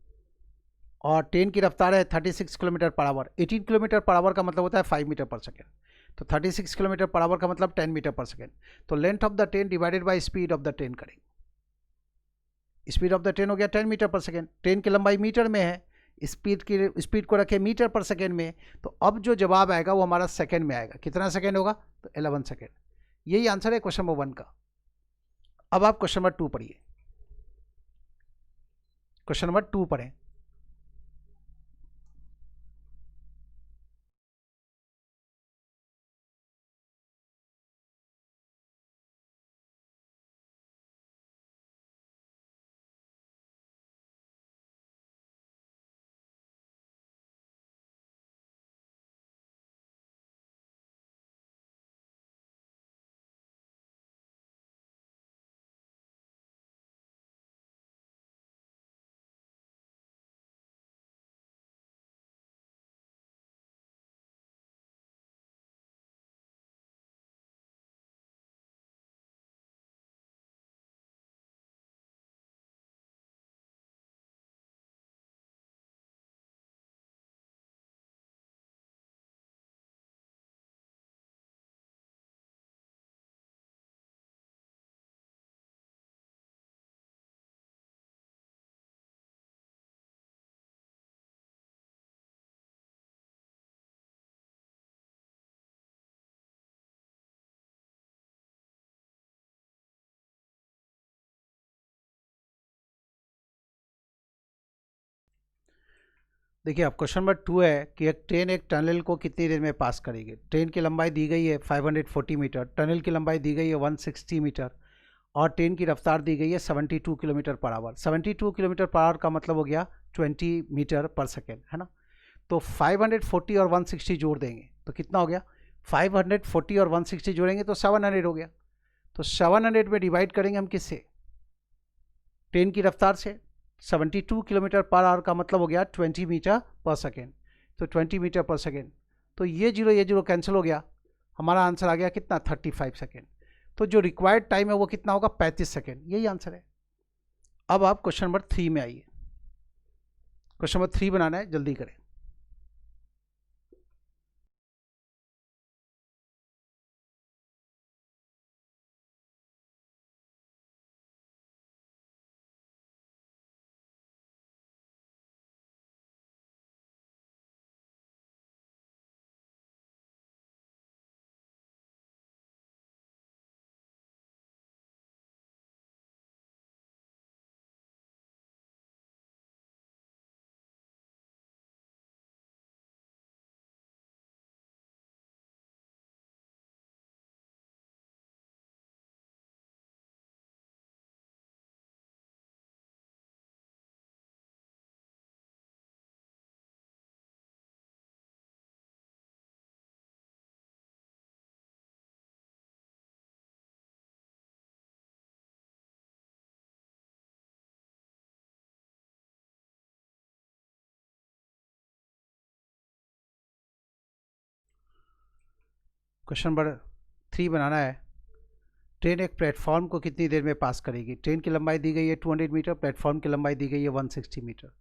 और ट्रेन की रफ्तार है 36 kilometre per our. 18 kilometre per our का मतलब होता है 5 मीटर पर सेकेंड। तो 36 किलोमीटर पर आवर का मतलब 10 मीटर पर सेकेंड। तो length of the train divided by speed of the train करेंगे। स्पीड ऑफ द ट्रेन हो गया 10 मीटर पर सेकेंड। ट्रेन की लंबाई मीटर में है, स्पीड को रखे मीटर पर सेकेंड में। तो अब जो जवाब आएगा वो हमारा सेकेंड में आएगा। कितना सेकेंड होगा? तो 11 सेकेंड। यही आंसर है क्वेश्चन नंबर 1 का। अब आप क्वेश्चन नंबर 2 पढ़िए। क्वेश्चन नंबर 2 पढ़ें। देखिए अब क्वेश्चन नंबर 2 है कि एक ट्रेन एक टनल को कितनी देर में पास करेगी। ट्रेन की लंबाई दी गई है 540 मीटर, टनल की लंबाई दी गई है 160 मीटर और ट्रेन की रफ्तार दी गई है 72 kilometre per our. 72 kilometre per our का मतलब हो गया 20 मीटर पर सेकेंड, है ना। तो 540 और 160 जोड़ देंगे तो कितना हो गया? 540 और 160 जोड़ेंगे तो 700 हो गया। तो 700 में डिवाइड करेंगे हम किससे? ट्रेन की रफ्तार से। 72 किलोमीटर पर आवर का मतलब हो गया 20 मीटर पर सेकेंड। तो 20 मीटर पर सेकेंड, तो ये जीरो कैंसिल हो गया। हमारा आंसर आ गया कितना? 35 सेकेंड। तो जो रिक्वायर्ड टाइम है वो कितना होगा? 35 सेकेंड। यही आंसर है। अब आप क्वेश्चन नंबर 3 में आइए। क्वेश्चन नंबर 3 बनाना है, जल्दी करें। क्वेश्चन नंबर 3 बनाना है। ट्रेन एक प्लेटफॉर्म को कितनी देर में पास करेगी। ट्रेन की लंबाई दी गई है 200 मीटर, प्लेटफॉर्म की लंबाई दी गई है 160 मीटर,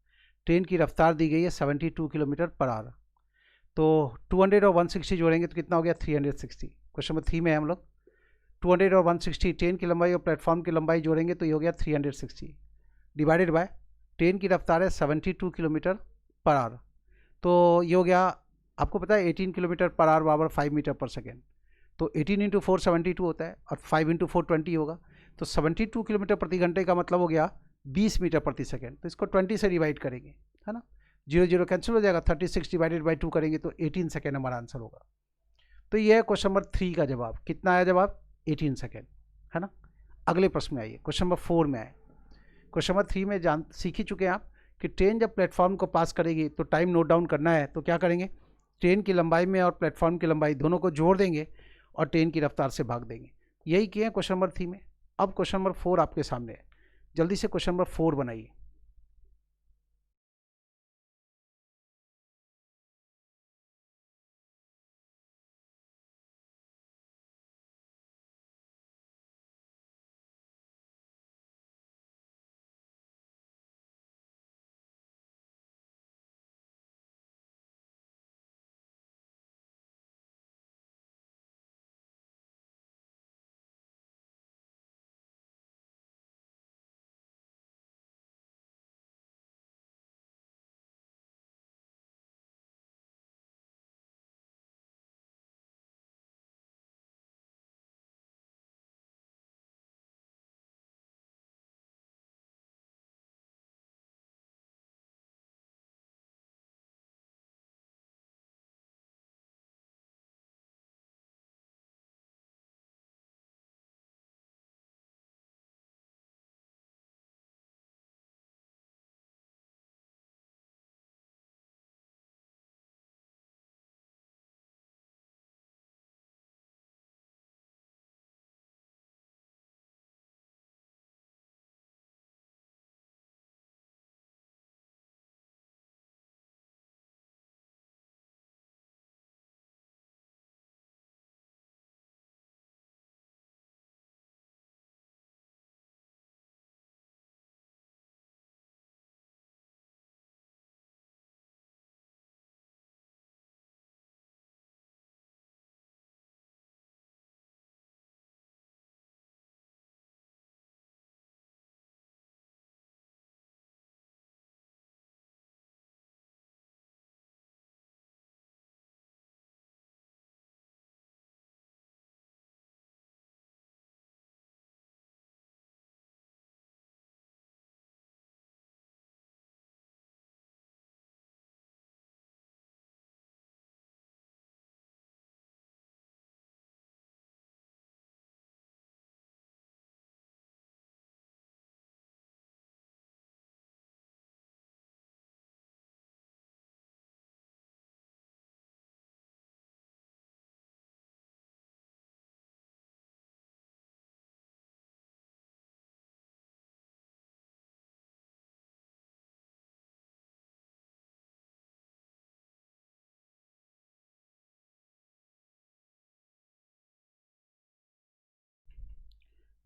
ट्रेन की रफ्तार दी गई है 72 किलोमीटर पर आवर। तो 200 और 160 जोड़ेंगे तो कितना हो गया 360। क्वेश्चन नंबर 3 में हम लोग 200 और 160 ट्रेन की लंबाई और प्लेटफॉर्म की लंबाई जोड़ेंगे तो ये हो गया 360 डिवाइडेड बाय ट्रेन की रफ्तार है 72 किलोमीटर पर आवर। तो ये हो गया, आपको पता है 18 किलोमीटर पर आवर बराबर 5 मीटर पर सेकेंड। तो 18 इंटू 4 72 होता है और 5 इंटू 4 20 होगा। तो 72 किलोमीटर प्रति घंटे का मतलब हो गया 20 मीटर प्रति सेकेंड। तो इसको 20 से डिवाइड करेंगे, है ना, 0 0 कैंसिल हो जाएगा, 36 डिवाइडेड बाई 2 करेंगे तो 18 सेकेंड हमारा आंसर होगा। तो ये है क्वेश्चन नंबर 3 का जवाब। कितना आया जवाब 18 सेकेंड, है ना। अगले प्रश्न में आइए, क्वेश्चन नंबर 4 में आए। क्वेश्चन नंबर 3 में सीख ही चुके हैं आप कि ट्रेन जब प्लेटफॉर्म को पास करेगी तो टाइम नोट डाउन करना है। तो क्या करेंगे, ट्रेन की लंबाई में और प्लेटफॉर्म की लंबाई दोनों को जोड़ देंगे और ट्रेन की रफ्तार से भाग देंगे। यही किए हैं क्वेश्चन नंबर 3 में। अब क्वेश्चन नंबर 4 आपके सामने है, जल्दी से क्वेश्चन नंबर 4 बनाइए।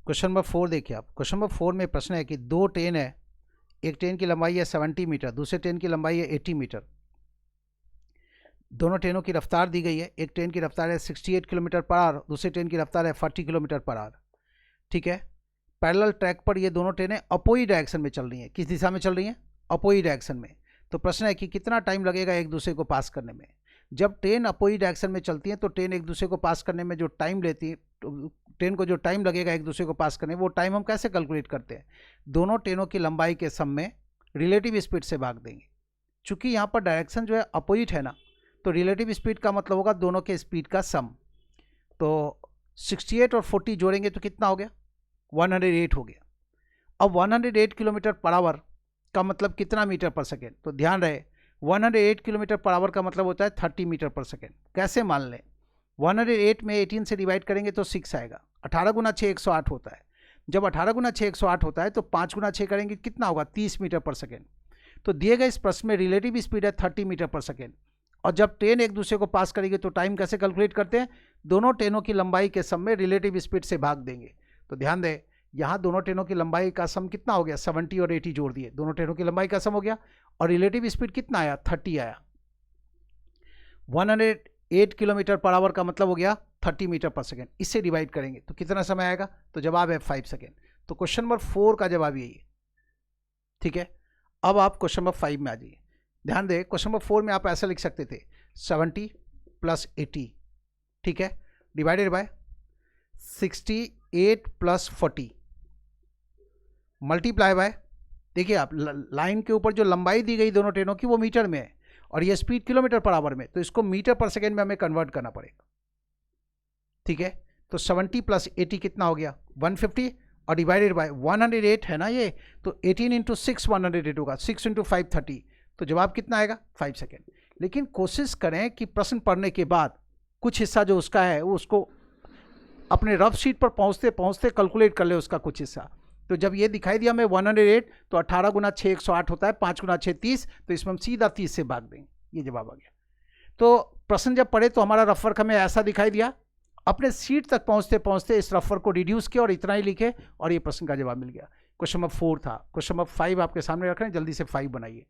क्वेश्चन नंबर 4 देखिए आप। क्वेश्चन नंबर 4 में प्रश्न है कि दो ट्रेन है, एक ट्रेन की लंबाई है 70 मीटर, दूसरे ट्रेन की लंबाई है 80 मीटर। दोनों ट्रेनों की रफ्तार दी गई है, एक ट्रेन की रफ्तार है 68 किलोमीटर पर आवर, दूसरी ट्रेन की रफ्तार है 40 किलोमीटर पर आवर। ठीक है, पैरेलल ट्रैक पर ये दोनों ट्रेनें अपोजिट डायरेक्शन में चल रही हैं। किस दिशा में चल रही हैं, अपोजिट डायरेक्शन में। तो प्रश्न है कि कितना टाइम लगेगा एक दूसरे को पास करने में। जब ट्रेन अपोजिट डायरेक्शन में चलती है तो ट्रेन एक दूसरे को पास करने में जो टाइम लेती है, ट्रेन को जो टाइम लगेगा एक दूसरे को पास करने में, वो टाइम हम कैसे कैलकुलेट करते हैं, दोनों ट्रेनों की लंबाई के सम में रिलेटिव स्पीड से भाग देंगे। चूंकि यहाँ पर डायरेक्शन जो है अपोजिट है ना, तो रिलेटिव स्पीड का मतलब होगा दोनों के स्पीड का सम। तो 68 और 40 जोड़ेंगे तो कितना हो गया 108 हो गया। अब 108 किलोमीटर पर आवर का मतलब कितना मीटर पर सेकेंड। तो ध्यान रहे 108 किलोमीटर पर आवर का मतलब होता है 30 मीटर पर सेकेंड। कैसे मान लें, 108 में 18 से डिवाइड करेंगे तो 6 आएगा। 18 गुना 6 108 होता है। जब 18 गुना 6 108 होता है तो 5 गुना 6 करेंगे कितना होगा 30 मीटर पर सेकेंड। तो दिए गए इस प्रश्न में रिलेटिव स्पीड है 30 मीटर पर सेकेंड, और जब ट्रेन एक दूसरे को पास करेगी तो टाइम कैसे कैलकुलेट करते हैं, दोनों ट्रेनों की लंबाई के सम में रिलेटिव स्पीड से भाग देंगे। तो ध्यान दें, यहाँ दोनों ट्रेनों की लंबाई का सम कितना हो गया, 70 और 80 जोड़ दिए, दोनों ट्रेनों की लंबाई का सम हो गया, और रिलेटिव स्पीड कितना आया, 30 आया। 108 किलोमीटर पर आवर का मतलब हो गया 30 मीटर पर सेकेंड। इससे डिवाइड करेंगे तो कितना समय आएगा, तो जवाब है 5 सेकेंड। तो क्वेश्चन नंबर 4 का जवाब यही है। ठीक है, अब आप क्वेश्चन नंबर 5 में आ जाइए। ध्यान दें, क्वेश्चन नंबर 4 में आप ऐसा लिख सकते थे 70 + 80, ठीक है, डिवाइडेड बाय 68 + 40 मल्टीप्लाई बाय, देखिए आप लाइन के ऊपर जो लंबाई दी गई दोनों ट्रेनों की वो मीटर में है और ये स्पीड किलोमीटर पर आवर में, तो इसको मीटर पर सेकेंड में हमें कन्वर्ट करना पड़ेगा। ठीक है, तो 70 + 80 कितना हो गया, 150, और डिवाइडेड बाय 108 है ना ये, तो 18 × 6 108 होगा, 6 × 5 30, तो जवाब कितना आएगा, 5 सेकेंड। लेकिन कोशिश करें कि प्रश्न पढ़ने के बाद कुछ हिस्सा जो उसका है वो उसको अपने रफ शीट पर पहुंचते पहुंचते कैलकुलेट कर ले उसका कुछ हिस्सा। तो जब ये दिखाई दिया हमें 108, तो 18 × 6 108 होता है, 5 × 6 30, तो इसमें हम सीधा 30 से भाग देंगे, ये जवाब आ गया। तो प्रश्न जब पढ़े तो हमारा रफ वर्क हमें ऐसा दिखाई दिया, अपने सीट तक पहुंचते पहुंचते इस रफ वर्क को रिड्यूस किया और इतना ही लिखे और ये प्रश्न का जवाब मिल गया। क्वेश्चन नंबर 4 था। क्वेश्चन नंबर 5 आपके सामने रख रहे हैं, जल्दी से 5 बनाइए।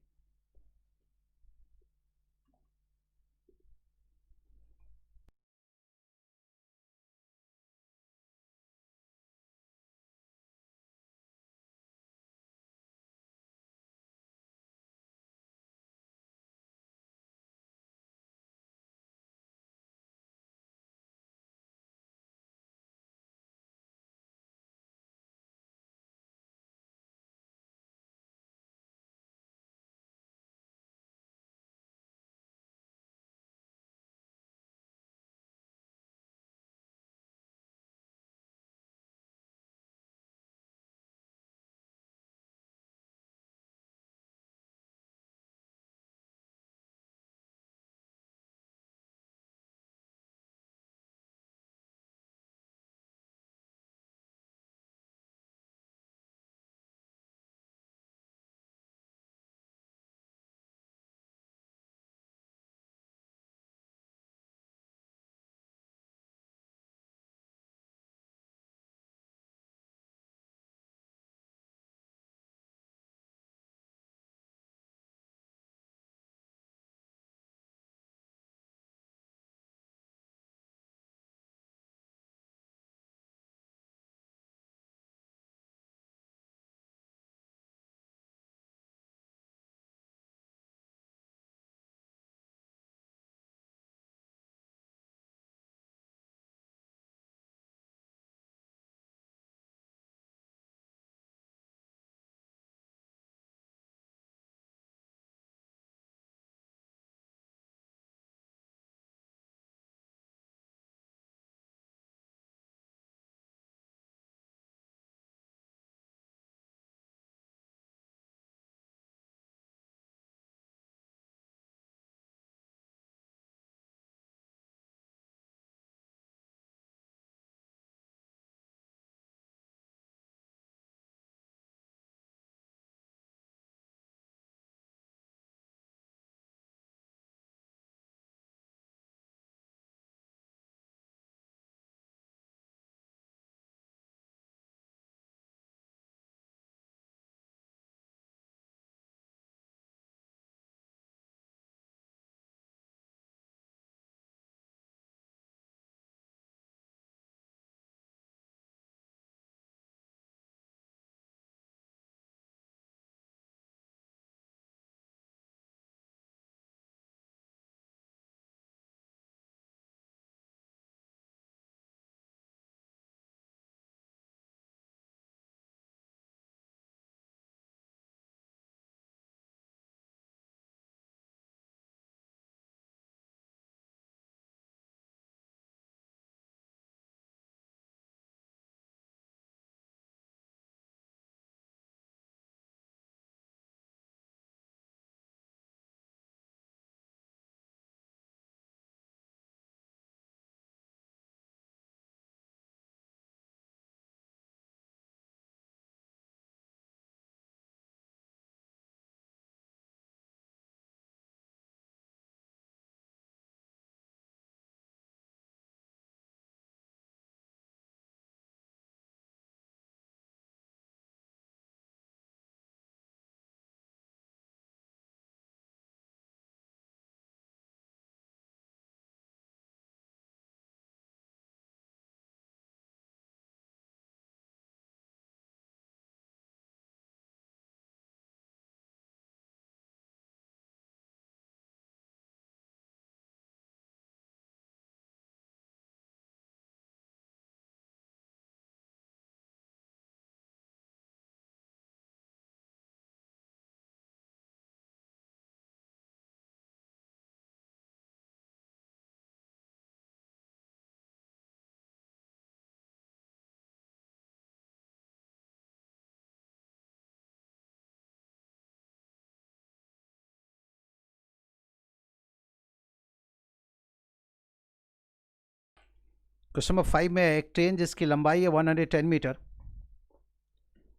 क्वेश्चन नंबर 5 में एक ट्रेन जिसकी लंबाई है 110 मीटर,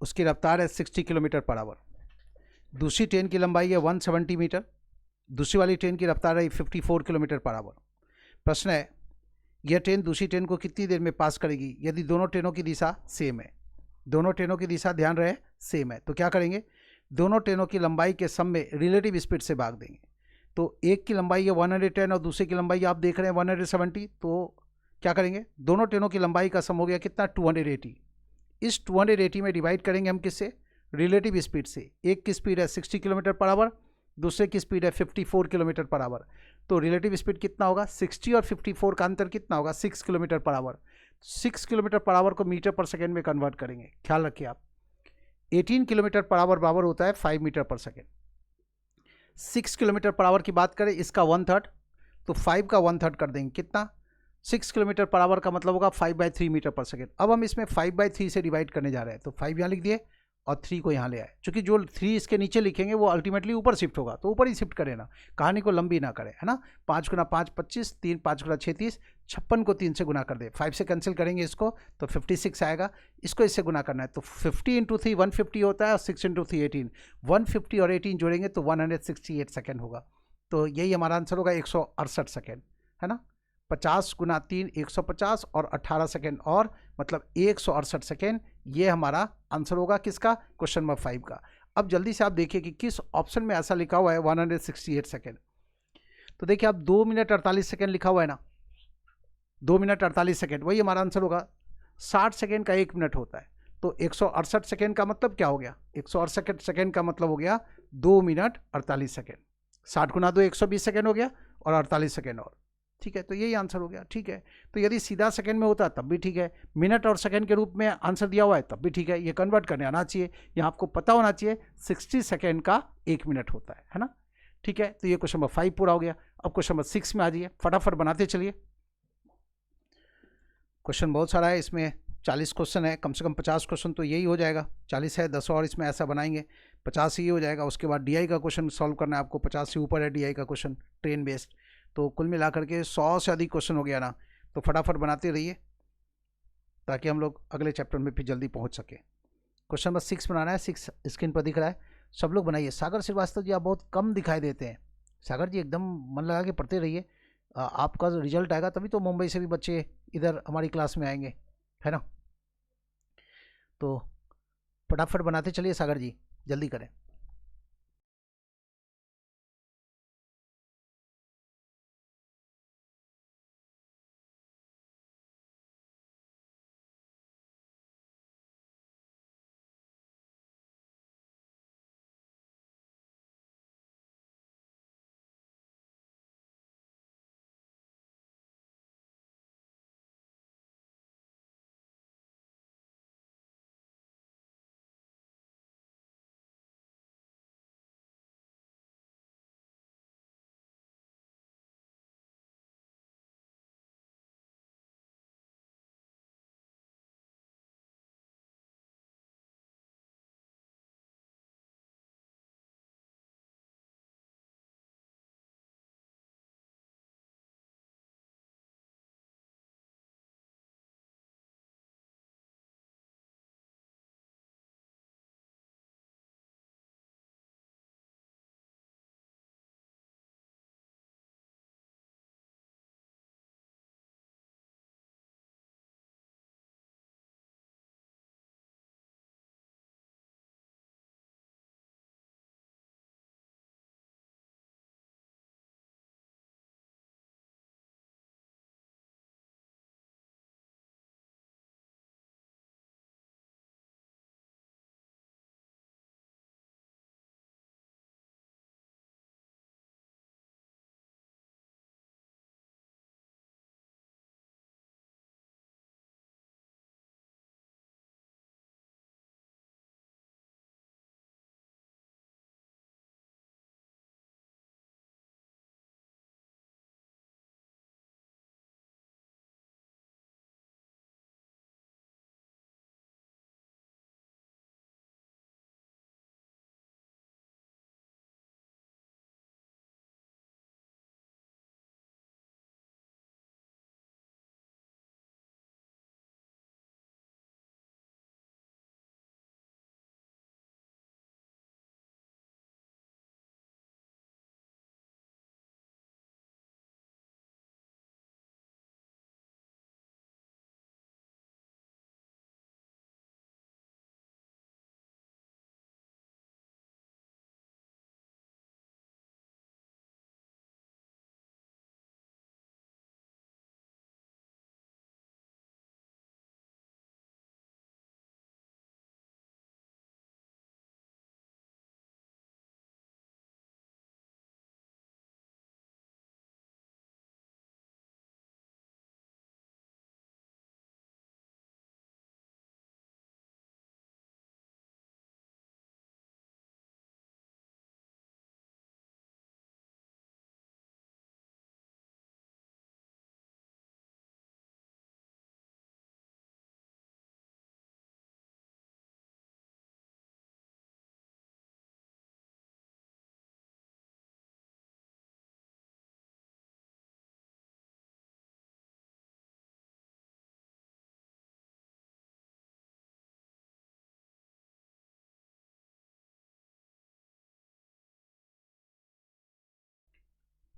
उसकी रफ्तार है 60 किलोमीटर पर आवर। दूसरी ट्रेन की लंबाई है 170 मीटर, दूसरी वाली ट्रेन की रफ्तार है 54 किलोमीटर पर आवर। प्रश्न है, यह ट्रेन दूसरी ट्रेन को कितनी देर में पास करेगी यदि दोनों ट्रेनों की दिशा सेम है। दोनों ट्रेनों की दिशा ध्यान रहे सेम है, तो क्या करेंगे, दोनों ट्रेनों की लंबाई के सम में रिलेटिव स्पीड से भाग देंगे। तो एक की लंबाई है 110 और दूसरे की लंबाई आप देख रहे हैं 170, तो क्या करेंगे, दोनों ट्रेनों की लंबाई का सम हो गया कितना, 280। इस 280 में डिवाइड करेंगे हम किससे, रिलेटिव स्पीड से। एक की स्पीड है 60 किलोमीटर पर आवर, दूसरे की स्पीड है 54 किलोमीटर पर आवर। तो रिलेटिव स्पीड कितना होगा, 60 और 54 का अंतर कितना होगा, 6 kilometre per our. 6 kilometre per our को मीटर पर सेकेंड में कन्वर्ट करेंगे, ख्याल रखिए आप। 18 किलोमीटर पर आवर बराबर होता है 5 metre per second. 6 kilometre per our की बात करें, इसका 1/3, तो 5 का 1/3 कर देंगे, कितना, 6 किलोमीटर पर आवर का मतलब होगा 5/3 मीटर पर सेकेंड। अब हम इसमें 5/3 से डिवाइड करने जा रहे हैं, तो 5 यहाँ लिख दिए और 3 को यहाँ ले आए, क्योंकि जो 3 इसके नीचे लिखेंगे वो अल्टीमेटली ऊपर शिफ्ट होगा, तो ऊपर ही शिफ्ट करें ना, कहानी को लंबी ना करें, है ना। 5 गुना 5 25, 3 5 गुना 6 30, 56 को 3 से गुना कर दे, 5 से कैंसिल करेंगे इसको तो 56 आएगा। इसको इससे गुना करना है, तो 50 इंटू 3 150 होता है और 6 इंटू 3 18, 150 और 18 जोड़ेंगे तो 168 सेकेंड होगा। तो यही हमारा आंसर होगा 168 सेकेंड, है ना। 50 गुना 3 150 और 18 सेकेंड और मतलब 168 सेकेंड, ये हमारा आंसर होगा किसका, क्वेश्चन नंबर 5 का। अब जल्दी से आप देखिए कि किस ऑप्शन में ऐसा लिखा हुआ है 168 सेकेंड। तो देखिए आप 2 मिनट 48 सेकेंड लिखा हुआ है ना, 2 मिनट 48 सेकेंड, वही हमारा आंसर होगा। 60 सेकेंड का 1 मिनट होता है, तो 168 सेकेंड का मतलब क्या हो गया, 168 सेकेंड का मतलब हो गया 2 मिनट 48 सेकेंड। 60 गुना 2 120 सेकेंड हो गया और 48 सेकेंड और, ठीक है, तो यही आंसर हो गया। ठीक है, तो यदि सीधा सेकंड में होता तब भी ठीक है, मिनट और सेकंड के रूप में आंसर दिया हुआ है तब भी ठीक है, ये कन्वर्ट करने आना चाहिए। यहाँ आपको पता होना चाहिए 60 सेकंड का 1 मिनट होता है ना। ठीक है, तो ये क्वेश्चन नंबर 5 पूरा हो गया। अब क्वेश्चन नंबर 6 में आ जाइए, फटाफट बनाते चलिए। क्वेश्चन बहुत सारा है, इसमें 40 क्वेश्चन है, कम से कम 50 क्वेश्चन तो यही हो जाएगा। 40 है, 10 और इसमें ऐसा बनाएंगे 50 ही हो जाएगा। उसके बाद डीआई का क्वेश्चन सॉल्व करना है आपको, 50 से ऊपर है डीआई का क्वेश्चन, ट्रेन बेस्ड। तो कुल मिलाकर के 100 से अधिक क्वेश्चन हो गया ना, तो फटाफट बनाते रहिए ताकि हम लोग अगले चैप्टर में फिर जल्दी पहुंच सके। क्वेश्चन नंबर 6 बनाना है, 6 स्क्रीन पर दिख रहा है, सब लोग बनाइए। सागर श्रीवास्तव जी आप बहुत कम दिखाई देते हैं, सागर जी एकदम मन लगा के पढ़ते रहिए। आपका रिजल्ट आएगा तभी तो मुंबई से भी बच्चे इधर हमारी क्लास में आएंगे, है ना। तो फटाफट बनाते चलिए सागर जी, जल्दी करें।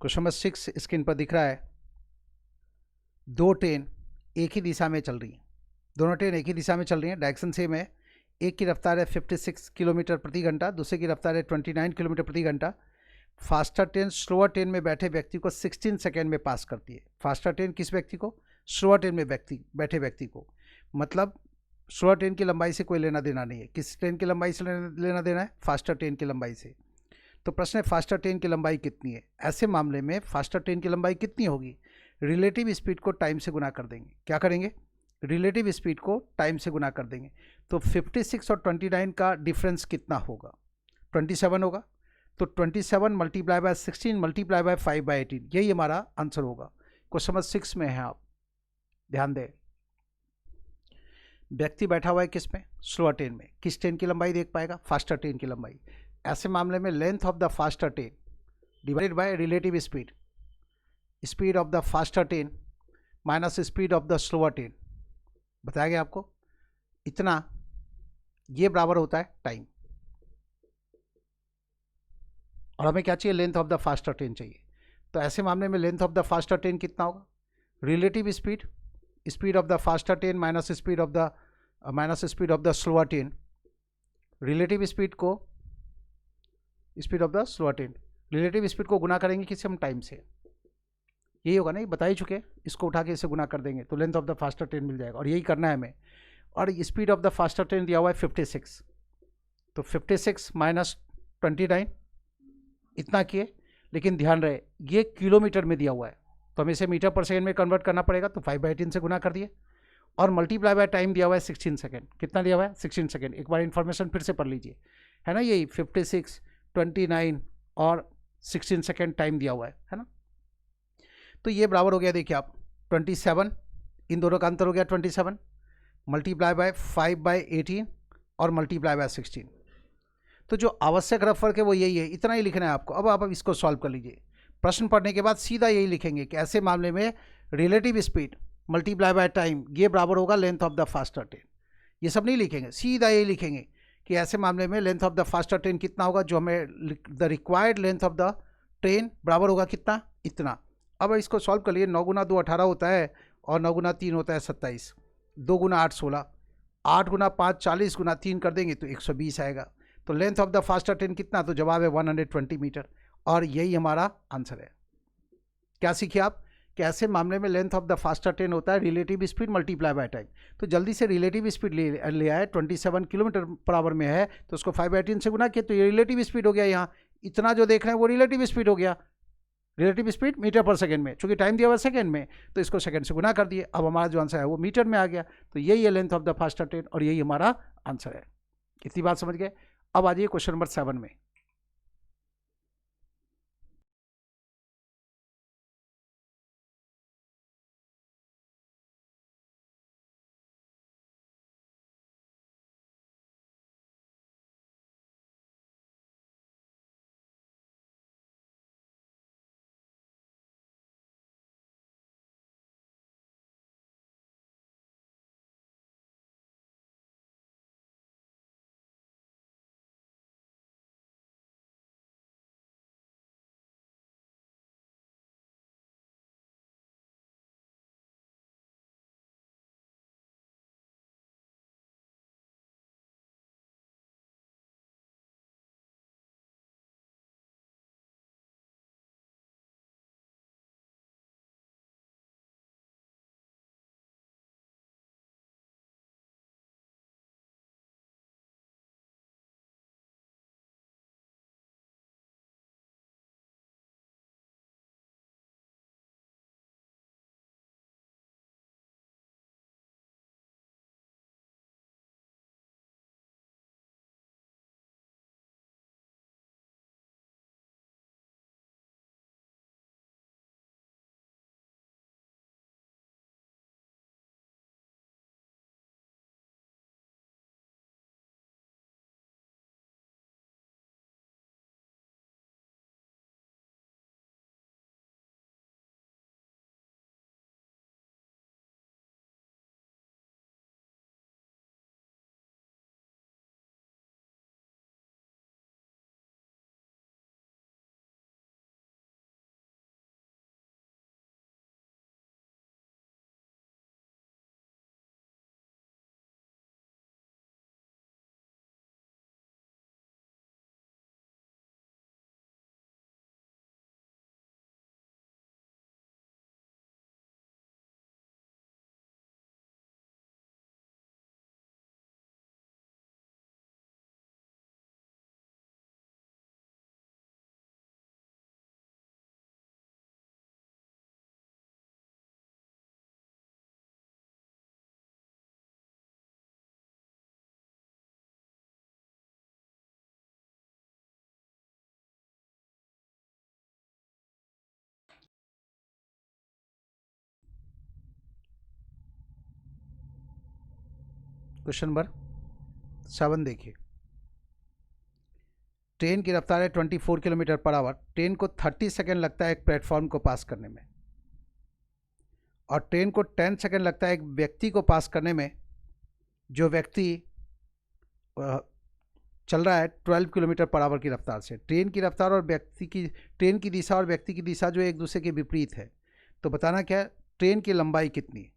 क्वेश्चन नंबर 6 स्क्रीन पर दिख रहा है, दो ट्रेन एक ही दिशा में चल रही हैं, दोनों ट्रेन एक ही दिशा में चल रही हैं, डायरेक्शन सेम है। एक की रफ्तार है 56 किलोमीटर प्रति घंटा, दूसरे की रफ्तार है 29 किलोमीटर प्रति घंटा। फास्टर ट्रेन स्लोअर ट्रेन में बैठे व्यक्ति को 16 सेकेंड में पास करती है। फास्टर ट्रेन किस व्यक्ति को? स्लोअर ट्रेन में बैठे व्यक्ति को। मतलब स्लोअर ट्रेन की लंबाई से कोई लेना देना नहीं है। किस ट्रेन की लंबाई से लेना देना है? फास्टर ट्रेन की लंबाई से। तो प्रश्न है फास्टर ट्रेन की लंबाई कितनी है। ऐसे मामले में फास्टर ट्रेन की लंबाई कितनी होगी? रिलेटिव स्पीड को टाइम से गुना कर देंगे। क्या करेंगे? रिलेटिव स्पीड को टाइम से गुना कर देंगे। तो 56 और 29 का डिफरेंस कितना होगा? 27 होगा। तो 27 मल्टीप्लाई बाय 16 मल्टीप्लाई बाय 5/18, यही हमारा आंसर होगा। क्वेश्चन नंबर 6 में है, आप ध्यान दें। व्यक्ति बैठा हुआ है किस में? स्लोअर ट्रेन में। किस ट्रेन की लंबाई देख पाएगा? फास्टर ट्रेन की लंबाई। ऐसे मामले में length of the faster train divided by relative speed, speed of the faster train minus speed of the slower train, बताया गया आपको इतना, ये बराबर होता है टाइम। और हमें क्या चाहिए? Length of the faster train चाहिए। तो ऐसे मामले में length of the faster train कितना होगा? Relative speed, speed of the faster train minus speed of the slower train. Relative speed को speed of the slower train, relative speed को गुना करेंगे किससे? हम टाइम से। यही होगा ना, ये बता ही चुके। इसको उठा के इसे गुना कर देंगे तो length of the faster train मिल जाएगा, और यही करना है हमें। और speed of the faster train दिया हुआ है 56, तो 56 माइनस 29 इतना किए। लेकिन ध्यान रहे ये किलोमीटर में दिया हुआ है, तो हमें इसे मीटर पर सेकेंड में कन्वर्ट करना पड़ेगा। तो 5/18 से गुना कर दिए। और मल्टीप्लाई बाय टाइम दिया हुआ है 16 सेकेंड। कितना दिया हुआ है? 16 सेकेंड। एक बार इन्फॉर्मेशन फिर से पढ़ लीजिए, है ना, यही 56, 29 और 16 सेकेंड टाइम दिया हुआ है ना। तो ये बराबर हो गया, देखिए आप 27, इन दोनों का अंतर हो गया 27, मल्टीप्लाई बाय 5/18 और मल्टीप्लाई बाय 16। तो जो आवश्यक रफवर्क है वो यही है, इतना ही लिखना है आपको। अब आप इसको सॉल्व कर लीजिए। प्रश्न पढ़ने के बाद सीधा यही लिखेंगे कि ऐसे मामले में relative speed multiply by time ये बराबर होगा length of the faster train. ये सब नहीं लिखेंगे, सीधा यही लिखेंगे कि ऐसे मामले में length of the faster train कितना होगा, जो हमें the required length of the train बराबर होगा कितना? इतना। अब इसको सॉल्व कर लिए। 9 गुना 2 18 होता है, और 9 गुना 3 होता है 27, 2 गुना 8 16, 8 गुना 5 40, गुना 3 कर देंगे तो 120 आएगा। तो length of the faster train कितना? तो जवाब है 120 मीटर, और यही हमारा आंसर है। क्या सीखे आप? कि ऐसे मामले में length of the faster train होता है relative speed multiply by time. तो जल्दी से रिलेटिव स्पीड ले आए, 27 किलोमीटर पर आवर में है, तो उसको 5/18 से गुना किया, तो ये रिलेटिव स्पीड हो गया। यहाँ इतना जो देख रहे हैं वो रिलेटिव स्पीड हो गया। रिलेटिव स्पीड मीटर पर सेकंड में, चूंकि टाइम दिया हुआ सेकंड में, तो इसको सेकंड से गुना कर दिए। अब हमारा जो आंसर है वो मीटर में आ गया। तो यही है length of the faster train, और यही हमारा आंसर है। इतनी बात समझ गए? अब आ जाइए क्वेश्चन नंबर 7 में। क्वेश्चन नंबर 7 देखिए, ट्रेन की रफ्तार है 24 किलोमीटर पर आवर। ट्रेन को 30 सेकेंड लगता है एक प्लेटफॉर्म को पास करने में, और ट्रेन को 10 सेकेंड लगता है एक व्यक्ति को पास करने में, जो व्यक्ति चल रहा है 12 किलोमीटर पर आवर की रफ्तार से। ट्रेन की रफ्तार और ट्रेन की दिशा और व्यक्ति की दिशा जो एक दूसरे के विपरीत है, तो बताना क्या है, ट्रेन की लंबाई कितनी है।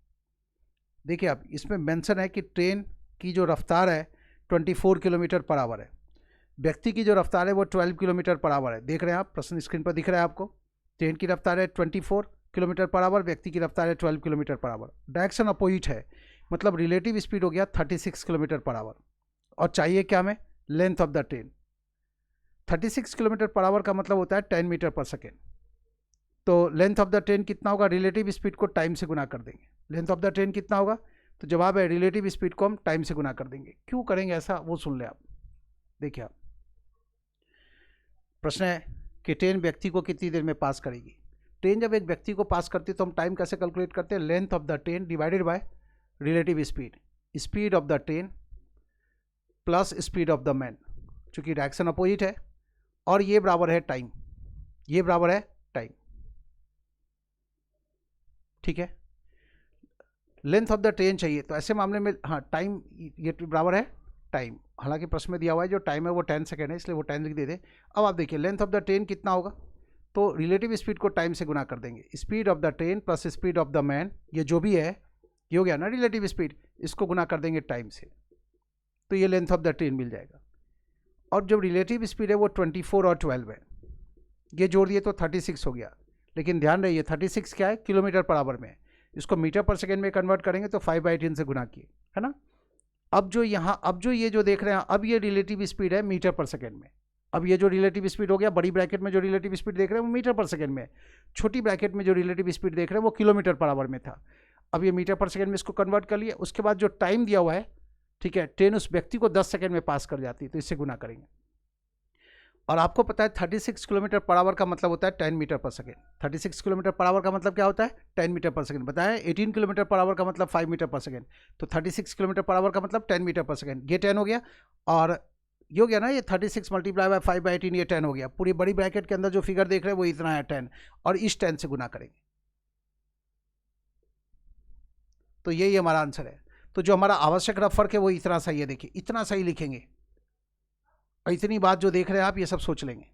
देखिए आप, इसमें मेंशन है कि ट्रेन की जो रफ्तार है 24 किलोमीटर पर आवर है, व्यक्ति की जो रफ्तार है वो 12 किलोमीटर पर आवर है। देख रहे हैं आप, प्रश्न स्क्रीन पर दिख रहा है आपको। ट्रेन की रफ्तार है 24 किलोमीटर पर आवर, व्यक्ति की रफ्तार है 12 kilometre per our. Direction opposite है, मतलब रिलेटिव स्पीड हो गया 36 किलोमीटर पर आवर। और चाहिए क्या हमें, length of the train. 36 kilometre per our का मतलब होता है 10 मीटर पर सेकेंड। तो लेंथ ऑफ द ट्रेन कितना होगा, रिलेटिव स्पीड को टाइम से गुना कर देंगे। लेंथ ऑफ द ट्रेन कितना होगा, तो जवाब है रिलेटिव स्पीड को हम टाइम से गुना कर देंगे। क्यों करेंगे ऐसा, वो सुन ले आप। देखिए आप, प्रश्न है कि ट्रेन व्यक्ति को कितनी देर में पास करेगी। ट्रेन जब एक व्यक्ति को पास करती है तो हम टाइम कैसे कैलकुलेट करते हैं, length of the train divided by relative speed, speed of the train plus speed of the man, चूंकि डायरेक्शन अपोजिट है, और ये बराबर है टाइम, ये बराबर है टाइम। ठीक है, लेंथ ऑफ द ट्रेन चाहिए, तो ऐसे मामले में हाँ टाइम ये बराबर है टाइम। हालांकि प्रश्न में दिया हुआ है जो टाइम है वो 10 सेकेंड है, इसलिए वो 10 लिख देते। अब आप देखिए लेंथ ऑफ द ट्रेन कितना होगा, तो रिलेटिव स्पीड को टाइम से गुना कर देंगे। Speed of the train plus speed of the man, ये जो भी है ये हो गया ना रिलेटिव स्पीड, इसको गुना कर देंगे टाइम से, तो ये लेंथ ऑफ द ट्रेन मिल जाएगा। और जब रिलेटिव स्पीड है वो 24 और 12 है, ये जोड़ दिए तो 36 हो गया। लेकिन ध्यान रहिए 36 क्या है, किलोमीटर पर आवर में, इसको मीटर पर सेकेंड में कन्वर्ट करेंगे तो 5/10 से गुना किए, है ना। अब जो ये जो देख रहे हैं, अब ये रिलेटिव स्पीड है मीटर पर सेकेंड में। अब ये जो रिलेटिव स्पीड हो गया, बड़ी ब्रैकेट में जो रिलेटिव स्पीड देख रहे हैं वो मीटर पर सेकेंड में, छोटी ब्रैकेट में जो रिलेटिव स्पीड देख रहे हैं वो किलोमीटर पर आवर में था। अब ये मीटर पर सेकेंड में इसको कन्वर्ट कर लिया। उसके बाद जो टाइम दिया हुआ है, ठीक है, ट्रेन उस व्यक्ति को 10 सेकेंड में पास कर जाती है, तो इससे गुना करेंगे। और आपको पता है 36 किलोमीटर पर आवर का मतलब होता है 10 metre per second. 36 kilometre per our का मतलब क्या होता है, 10 मीटर पर सेकेंड। बताया 18 किलोमीटर पर आवर का मतलब 5 मीटर पर सेकेंड, तो 36 किलोमीटर पर आवर का मतलब 10 मीटर पर सेकेंड। ये 10 हो गया, और ये हो गया ना, ये 36 मल्टीप्लाई बाय 5/18, ये 10 हो गया। पूरी बड़ी ब्रैकेट के अंदर जो फिगर देख रहे हैं वो इतना है 10, और इस 10 से गुना करेंगे, तो यही हमारा आंसर है। तो जो हमारा आवश्यक रफर्क है वो इतना सही है, देखिए इतना सही लिखेंगे, और इतनी बात जो देख रहे हैं आप ये सब सोच लेंगे।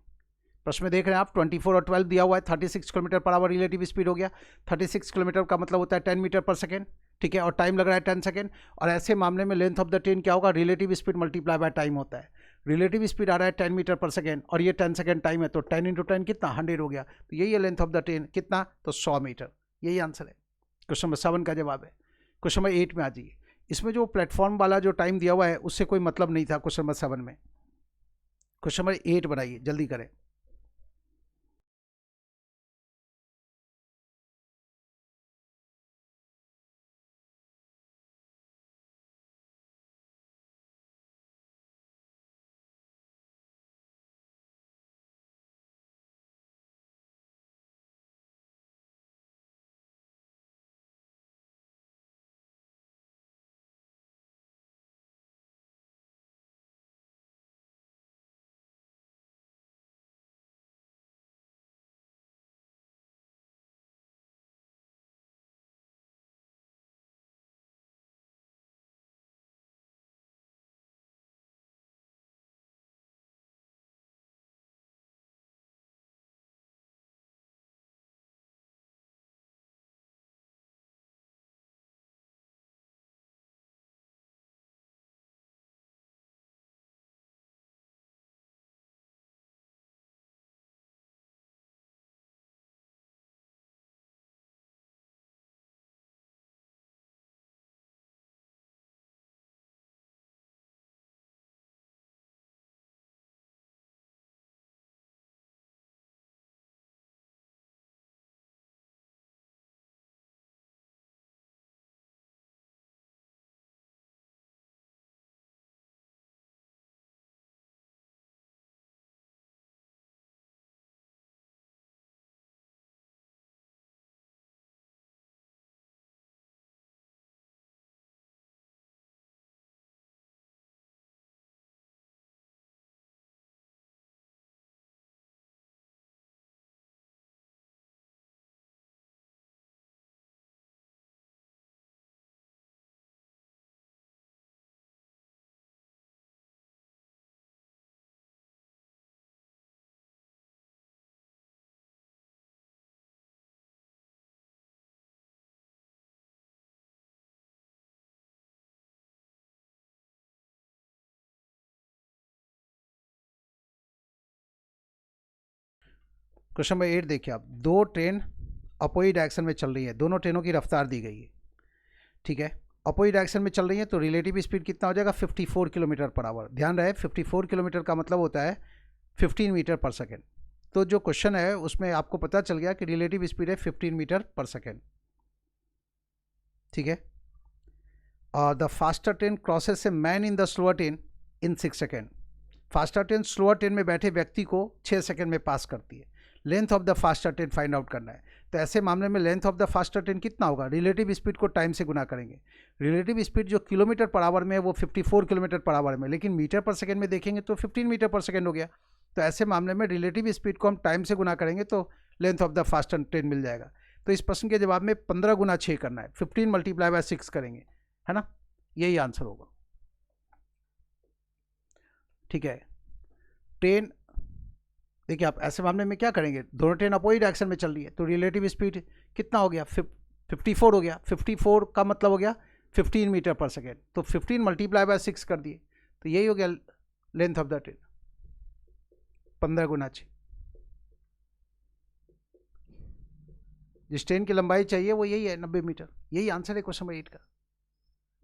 प्रश्न में देख रहे हैं आप 24 और 12 दिया हुआ है, 36 kilometre per our relative speed हो गया। 36 किलोमीटर का मतलब होता है 10 मीटर पर सेकेंड, ठीक है, और टाइम लग रहा है 10 सेकेंड। और ऐसे मामले में लेंथ ऑफ द ट्रेन क्या होगा, relative speed multiply by time होता है। रिलेटिव स्पीड आ रहा है 10 मीटर पर सेकेंड, और ये 10 सेकेंड टाइम है, तो 10 × 10 कितना, 100 हो गया। तो यही है लेंथ ऑफ द ट्रेन, कितना, तो 100 मीटर। यही आंसर है, क्वेश्चन नंबर 7 का जवाब है। क्वेश्चन नंबर 8 में आ जाइए। इसमें जो प्लेटफॉर्म वाला जो टाइम दिया हुआ है उससे कोई मतलब नहीं था क्वेश्चन नंबर 7 में। क्वेश्चन नंबर 8 बनाइए, जल्दी करें। क्वेश्चन नंबर 8 देखिए आप, दो ट्रेन अपोजिट डायरेक्शन में चल रही है, दोनों ट्रेनों की रफ्तार दी गई है, ठीक है, अपोजिट डायरेक्शन में चल रही है, तो रिलेटिव स्पीड कितना हो जाएगा 54 किलोमीटर पर आवर। ध्यान रहे 54 किलोमीटर का मतलब होता है 15 मीटर पर सेकेंड। तो जो क्वेश्चन है उसमें आपको पता चल गया कि रिलेटिव स्पीड है 15 मीटर पर सेकेंड, ठीक है। और the faster train crosses a man in the slower train in 6 second. Faster train slower train में बैठे व्यक्ति को 6 सेकेंड में पास करती है। Length of the faster train find out करना है। तो ऐसे मामले में length of the faster train कितना होगा, रिलेटिव स्पीड को टाइम से गुना करेंगे। रिलेटिव स्पीड जो किलोमीटर पर आवर में है वो 54 किलोमीटर पर आवर में, लेकिन मीटर पर सेकेंड में देखेंगे तो 15 मीटर पर सेकेंड हो गया। तो ऐसे मामले में रिलेटिव स्पीड को हम टाइम से गुना करेंगे तो length of the faster train मिल जाएगा। तो इस प्रश्न के जवाब में 15 गुना 6 करना है, 15 मल्टीप्लाई बाय 6 करेंगे, है ना, यही आंसर होगा, ठीक है। ट्रेन देखिए आप ऐसे मामले में क्या करेंगे, दोनों ट्रेन अपोजिट डायरेक्शन में चल रही है तो रिलेटिव स्पीड कितना हो गया 54 हो गया। 54 का मतलब हो गया 15 मीटर पर सेकेंड, तो 15 मल्टीप्लाई बाय 6 कर दिए तो यही हो गया लेंथ ऑफ द ट्रेन, 15 गुना 6। जिस ट्रेन की लंबाई चाहिए वो यही है 90 मीटर, यही आंसर है क्वेश्चन नंबर 8 का।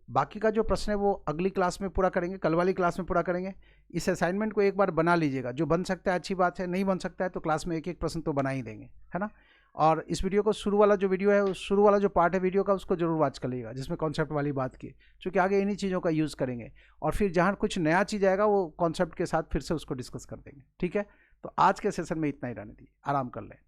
बाकी का जो प्रश्न है वो अगली क्लास में पूरा करेंगे, कल वाली क्लास में पूरा करेंगे। इस असाइनमेंट को एक बार बना लीजिएगा, जो बन सकता है अच्छी बात है, नहीं बन सकता है तो क्लास में एक एक प्रश्न तो बना ही देंगे, है ना। और इस वीडियो को शुरू वाला जो वीडियो है, शुरू वाला जो पार्ट है वीडियो का उसको जरूर वॉच कर लीजिएगा, जिसमें कॉन्सेप्ट वाली बात की, क्योंकि आगे इन्हीं चीज़ों का यूज़ करेंगे और फिर जहाँ कुछ नया चीज़ आएगा वो कॉन्सेप्ट के साथ फिर से उसको डिस्कस कर देंगे, ठीक है। तो आज के सेशन में इतना ही रहने दीजिए, आराम कर लें।